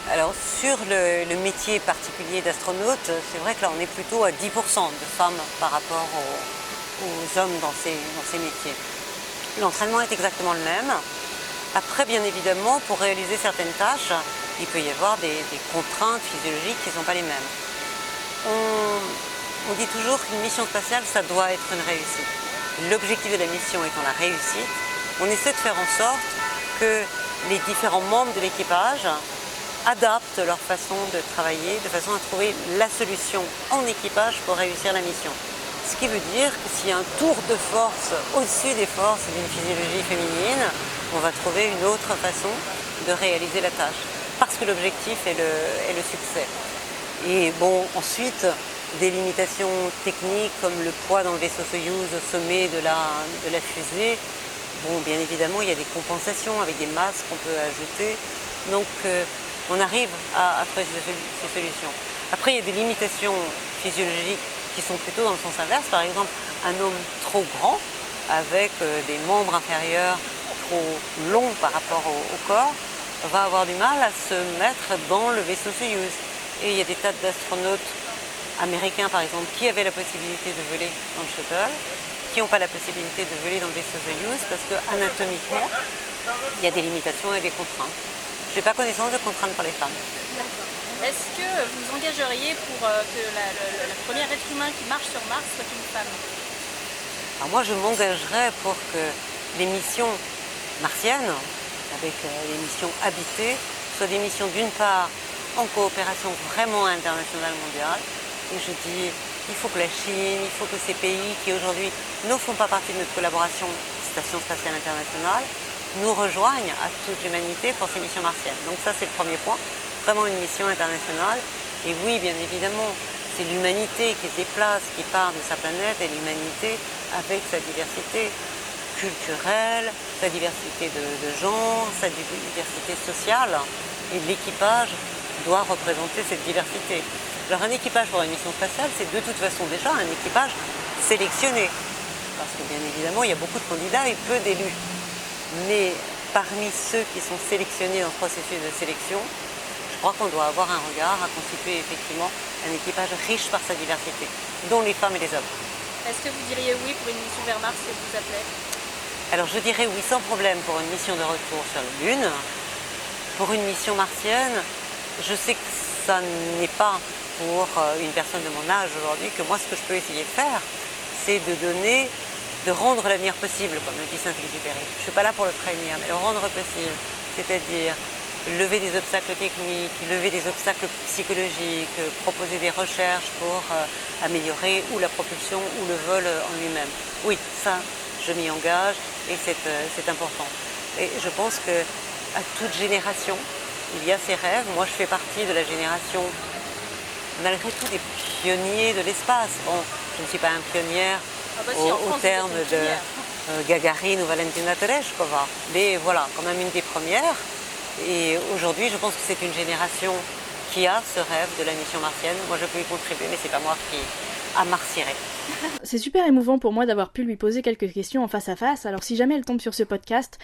Alors sur le métier particulier d'astronaute, c'est vrai que là on est plutôt à 10% de femmes par rapport aux hommes dans ces métiers. L'entraînement est exactement le même. Après, bien évidemment, pour réaliser certaines tâches, il peut y avoir des contraintes physiologiques qui ne sont pas les mêmes. On dit toujours qu'une mission spatiale, ça doit être une réussite. L'objectif de la mission étant la réussite, on essaie de faire en sorte que les différents membres de l'équipage adaptent leur façon de travailler de façon à trouver la solution en équipage pour réussir la mission. Ce qui veut dire que s'il y a un tour de force au-dessus des forces d'une physiologie féminine, on va trouver une autre façon de réaliser la tâche, parce que l'objectif est le succès. Et bon, ensuite, des limitations techniques comme le poids dans le vaisseau Soyouz au sommet de la fusée, bon, bien évidemment, il y a des compensations avec des masses qu'on peut ajouter. Donc, on arrive à trouver ces solutions. Après, il y a des limitations physiologiques qui sont plutôt dans le sens inverse. Par exemple, un homme trop grand, avec des membres inférieurs trop longs par rapport au corps, va avoir du mal à se mettre dans le vaisseau Soyouz. Et il y a des tas d'astronautes américains, par exemple, qui avaient la possibilité de voler dans le shuttle, qui n'ont pas la possibilité de voler dans le vaisseau Soyouz parce qu'anatomiquement, il y a des limitations et des contraintes. Je n'ai pas connaissance de contraintes pour les femmes. Est-ce que vous engageriez pour que la première être humain qui marche sur Mars soit une femme? Alors moi, je m'engagerais pour que les missions martiennes, avec les missions habitées, soient des missions d'une part en coopération vraiment internationale mondiale. Et je dis, il faut que la Chine, il faut que ces pays qui aujourd'hui ne font pas partie de notre collaboration Station spatiale internationale, nous rejoignent à toute l'humanité pour ces missions martiennes. Donc ça, c'est le premier point, vraiment une mission internationale. Et oui, bien évidemment, c'est l'humanité qui se déplace, qui part de sa planète, et l'humanité avec sa diversité culturelle, sa diversité de genre, sa diversité sociale. Et l'équipage doit représenter cette diversité. Alors un équipage pour une mission spatiale, c'est de toute façon déjà un équipage sélectionné. Parce que bien évidemment, il y a beaucoup de candidats et peu d'élus. Mais parmi ceux qui sont sélectionnés dans ce processus de sélection, je crois qu'on doit avoir un regard à constituer effectivement un équipage riche par sa diversité, dont les femmes et les hommes. Est-ce que vous diriez oui pour une mission vers Mars si elle vous appelait? Alors je dirais oui sans problème pour une mission de retour sur la Lune. Pour une mission martienne, je sais que ça n'est pas pour une personne de mon âge aujourd'hui, que moi ce que je peux essayer de faire, c'est de rendre l'avenir possible, comme le dit Saint-Exupéry. Je ne suis pas là pour le prévenir, mais le rendre possible. C'est-à-dire lever des obstacles techniques, lever des obstacles psychologiques, proposer des recherches pour améliorer ou la propulsion ou le vol en lui-même. Oui, ça, je m'y engage et c'est important. Et je pense qu'à toute génération, il y a ces rêves. Moi, je fais partie de la génération, malgré tout, des pionniers de l'espace. Bon, je ne suis pas une pionnière au terme de Gagarine ou Valentina Tereshkova, mais voilà, quand même une des premières. Et aujourd'hui, je pense que c'est une génération qui a ce rêve de la mission martienne. Moi, je peux y contribuer, mais c'est pas moi qui martierai. C'est super émouvant pour moi d'avoir pu lui poser quelques questions en face à face. Alors si jamais elle tombe sur ce podcast,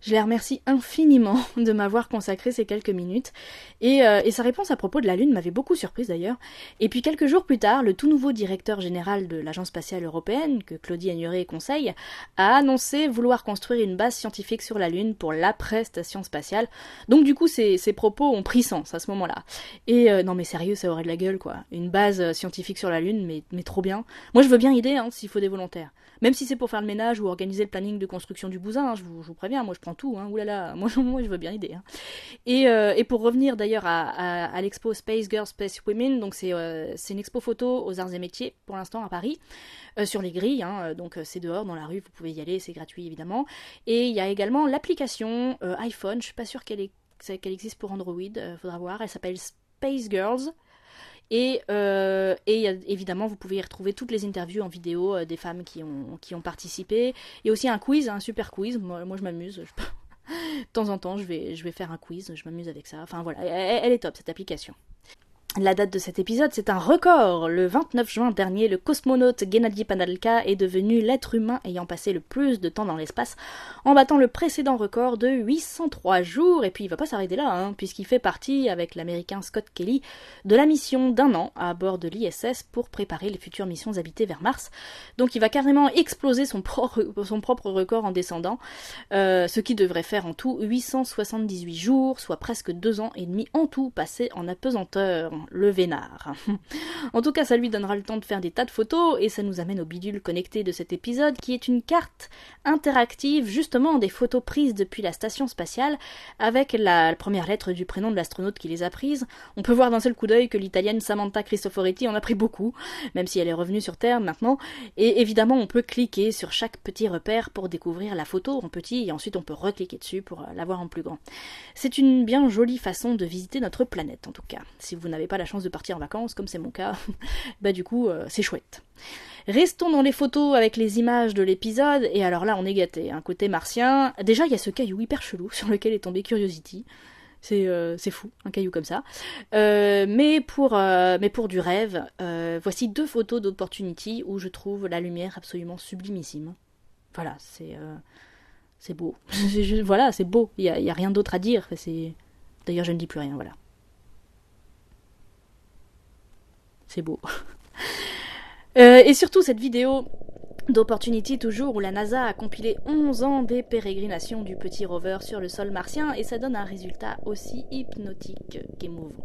je la remercie infiniment de m'avoir consacré ces quelques minutes. Et sa réponse à propos de la Lune m'avait beaucoup surprise d'ailleurs. Et puis quelques jours plus tard, le tout nouveau directeur général de l'Agence spatiale européenne, que Claudie Agneray conseille, a annoncé vouloir construire une base scientifique sur la Lune pour l'après-station spatiale. Donc du coup, ses propos ont pris sens à ce moment-là. Et non mais sérieux, ça aurait de la gueule quoi. Une base scientifique sur la Lune, mais trop bien. Moi je veux bien aider s'il faut des volontaires. Même si c'est pour faire le ménage ou organiser le planning de construction du bousin, je vous préviens, moi je prends tout, oulala, moi je veux bien aider. Et pour revenir d'ailleurs à l'expo Space Girls, Space Women, donc c'est une expo photo aux arts et métiers, pour l'instant à Paris, sur les grilles, donc c'est dehors, dans la rue, vous pouvez y aller, c'est gratuit évidemment. Et il y a également l'application iPhone, je suis pas sûre qu'elle existe pour Android, faudra voir, elle s'appelle Space Girls. Et évidemment, vous pouvez y retrouver toutes les interviews en vidéo des femmes qui ont participé. Il y a aussi un quiz, un super quiz. Moi je m'amuse. De temps en temps, je vais faire un quiz. Je m'amuse avec ça. Enfin voilà, elle est top cette application. La date de cet épisode, c'est un record. Le 29 juin dernier, le cosmonaute Gennady Padalka est devenu l'être humain ayant passé le plus de temps dans l'espace, en battant le précédent record de 803 jours. Et puis il va pas s'arrêter là, puisqu'il fait partie, avec l'américain Scott Kelly, de la mission d'1 an à bord de l'ISS pour préparer les futures missions habitées vers Mars. Donc il va carrément exploser son propre record en descendant, ce qui devrait faire en tout 878 jours, soit presque 2 ans et demi en tout passés en apesanteur. Le vénard. En tout cas, ça lui donnera le temps de faire des tas de photos, et ça nous amène au bidule connecté de cet épisode, qui est une carte interactive, justement des photos prises depuis la station spatiale, avec la première lettre du prénom de l'astronaute qui les a prises. On peut voir d'un seul coup d'œil que l'italienne Samantha Cristoforetti en a pris beaucoup, même si elle est revenue sur Terre maintenant, et évidemment on peut cliquer sur chaque petit repère pour découvrir la photo en petit, et ensuite on peut recliquer dessus pour la voir en plus grand. C'est une bien jolie façon de visiter notre planète, en tout cas. Si vous n'avez pas la chance de partir en vacances, comme c'est mon cas, du coup, c'est chouette. Restons dans les photos avec les images de l'épisode, et alors là, on est gâté. Côté martien, déjà, il y a ce caillou hyper chelou sur lequel est tombé Curiosity. C'est fou, un caillou comme ça. Mais pour du rêve, voici 2 photos d'Opportunity où je trouve la lumière absolument sublimissime. Voilà, c'est beau. Voilà, c'est beau. Il y a rien d'autre à dire. D'ailleurs, je ne dis plus rien, voilà. C'est beau. Et surtout cette vidéo d'Opportunity toujours, où la NASA a compilé 11 ans des pérégrinations du petit rover sur le sol martien, et ça donne un résultat aussi hypnotique qu'émouvant.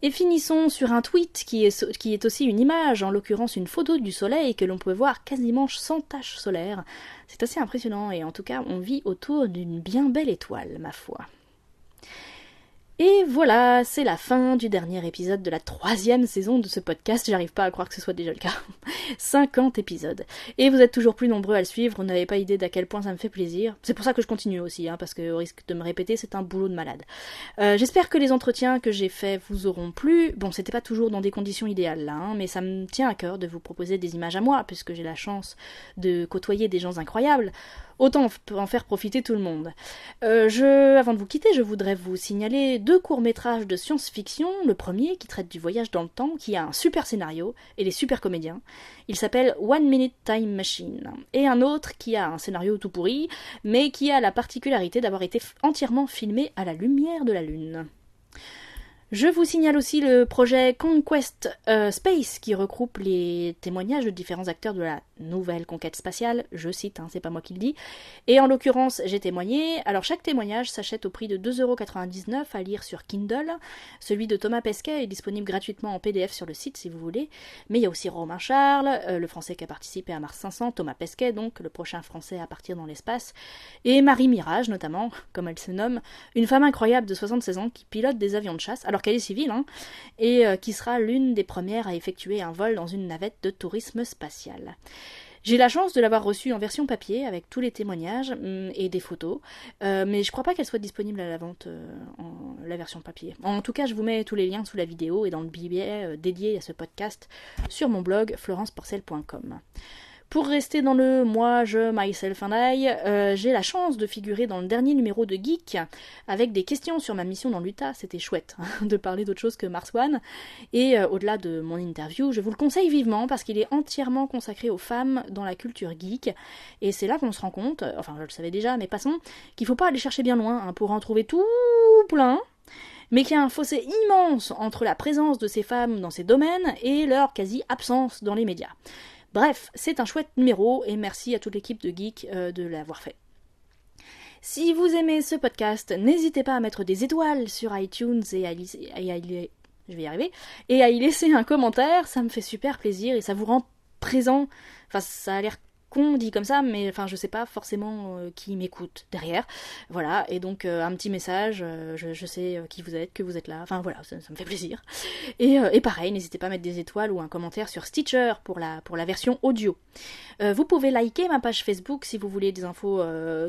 Et finissons sur un tweet qui est aussi une image, en l'occurrence une photo du soleil que l'on peut voir quasiment sans tache solaire. C'est assez impressionnant, et en tout cas on vit autour d'une bien belle étoile, ma foi. Et voilà, c'est la fin du dernier épisode de la 3e saison de ce podcast. J'arrive pas à croire que ce soit déjà le cas. 50 épisodes. Et vous êtes toujours plus nombreux à le suivre, vous n'avez pas idée d'à quel point ça me fait plaisir. C'est pour ça que je continue aussi, parce que au risque de me répéter, c'est un boulot de malade. J'espère que les entretiens que j'ai faits vous auront plu. Bon, c'était pas toujours dans des conditions idéales là, mais ça me tient à cœur de vous proposer des images à moi, puisque j'ai la chance de côtoyer des gens incroyables. Autant en faire profiter tout le monde. Avant de vous quitter, je voudrais vous signaler 2 courts-métrages de science-fiction. Le premier, qui traite du voyage dans le temps, qui a un super scénario et des super comédiens. Il s'appelle One Minute Time Machine. Et un autre qui a un scénario tout pourri, mais qui a la particularité d'avoir été entièrement filmé à la lumière de la Lune. Je vous signale aussi le projet Conquest Space qui regroupe les témoignages de différents acteurs de la nouvelle conquête spatiale, je cite, c'est pas moi qui le dis, et en l'occurrence j'ai témoigné. Alors chaque témoignage s'achète au prix de 2,99€ à lire sur Kindle. Celui de Thomas Pesquet est disponible gratuitement en PDF sur le site si vous voulez, mais il y a aussi Romain Charles, le français qui a participé à Mars 500, Thomas Pesquet donc, le prochain français à partir dans l'espace, et Marie Mirage notamment, comme elle se nomme, une femme incroyable de 76 ans qui pilote des avions de chasse, alors qu'elle est civile, et qui sera l'une des premières à effectuer un vol dans une navette de tourisme spatial. J'ai la chance de l'avoir reçue en version papier, avec tous les témoignages et des photos, mais je crois pas qu'elle soit disponible à la vente en la version papier. En tout cas, je vous mets tous les liens sous la vidéo et dans le billet dédié à ce podcast sur mon blog florenceporcel.com. Pour rester dans le moi, je, myself and I, j'ai la chance de figurer dans le dernier numéro de Geek avec des questions sur ma mission dans l'Utah. C'était chouette de parler d'autre chose que Mars One. Et au-delà de mon interview, je vous le conseille vivement parce qu'il est entièrement consacré aux femmes dans la culture geek. Et c'est là qu'on se rend compte, enfin je le savais déjà, mais passons, qu'il faut pas aller chercher bien loin pour en trouver tout plein. Mais qu'il y a un fossé immense entre la présence de ces femmes dans ces domaines et leur quasi-absence dans les médias. Bref, c'est un chouette numéro et merci à toute l'équipe de Geek de l'avoir fait. Si vous aimez ce podcast, n'hésitez pas à mettre des étoiles sur iTunes et à y laisser un commentaire, ça me fait super plaisir et ça vous rend présent. Enfin, ça a l'air con dit comme ça, mais enfin je sais pas forcément qui m'écoute derrière, voilà, et donc un petit message, je sais qui vous êtes, que vous êtes là, enfin voilà, ça me fait plaisir, et pareil, n'hésitez pas à mettre des étoiles ou un commentaire sur Stitcher pour la version audio. Vous pouvez liker ma page Facebook si vous voulez des infos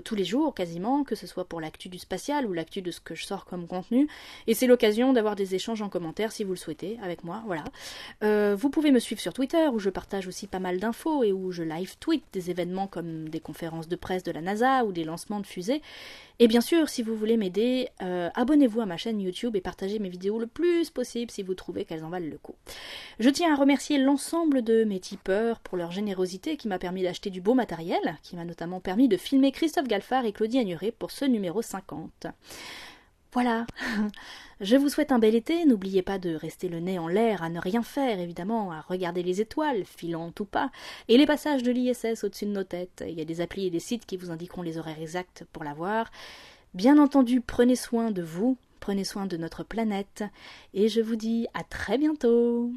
tous les jours quasiment, que ce soit pour l'actu du spatial ou l'actu de ce que je sors comme contenu, et c'est l'occasion d'avoir des échanges en commentaire si vous le souhaitez avec moi, voilà. Vous pouvez me suivre sur Twitter où je partage aussi pas mal d'infos et où je live tweet des événements comme des conférences de presse de la NASA ou des lancements de fusées. Et bien sûr, si vous voulez m'aider, abonnez-vous à ma chaîne YouTube et partagez mes vidéos le plus possible si vous trouvez qu'elles en valent le coup. Je tiens à remercier l'ensemble de mes tipeurs pour leur générosité qui m'a permis d'acheter du beau matériel, qui m'a notamment permis de filmer Christophe Galfard et Claudie Agnuret pour ce numéro 50. Voilà, je vous souhaite un bel été, n'oubliez pas de rester le nez en l'air, à ne rien faire évidemment, à regarder les étoiles, filantes ou pas, et les passages de l'ISS au-dessus de nos têtes. Il y a des applis et des sites qui vous indiqueront les horaires exacts pour la voir. Bien entendu, prenez soin de vous, prenez soin de notre planète, et je vous dis à très bientôt.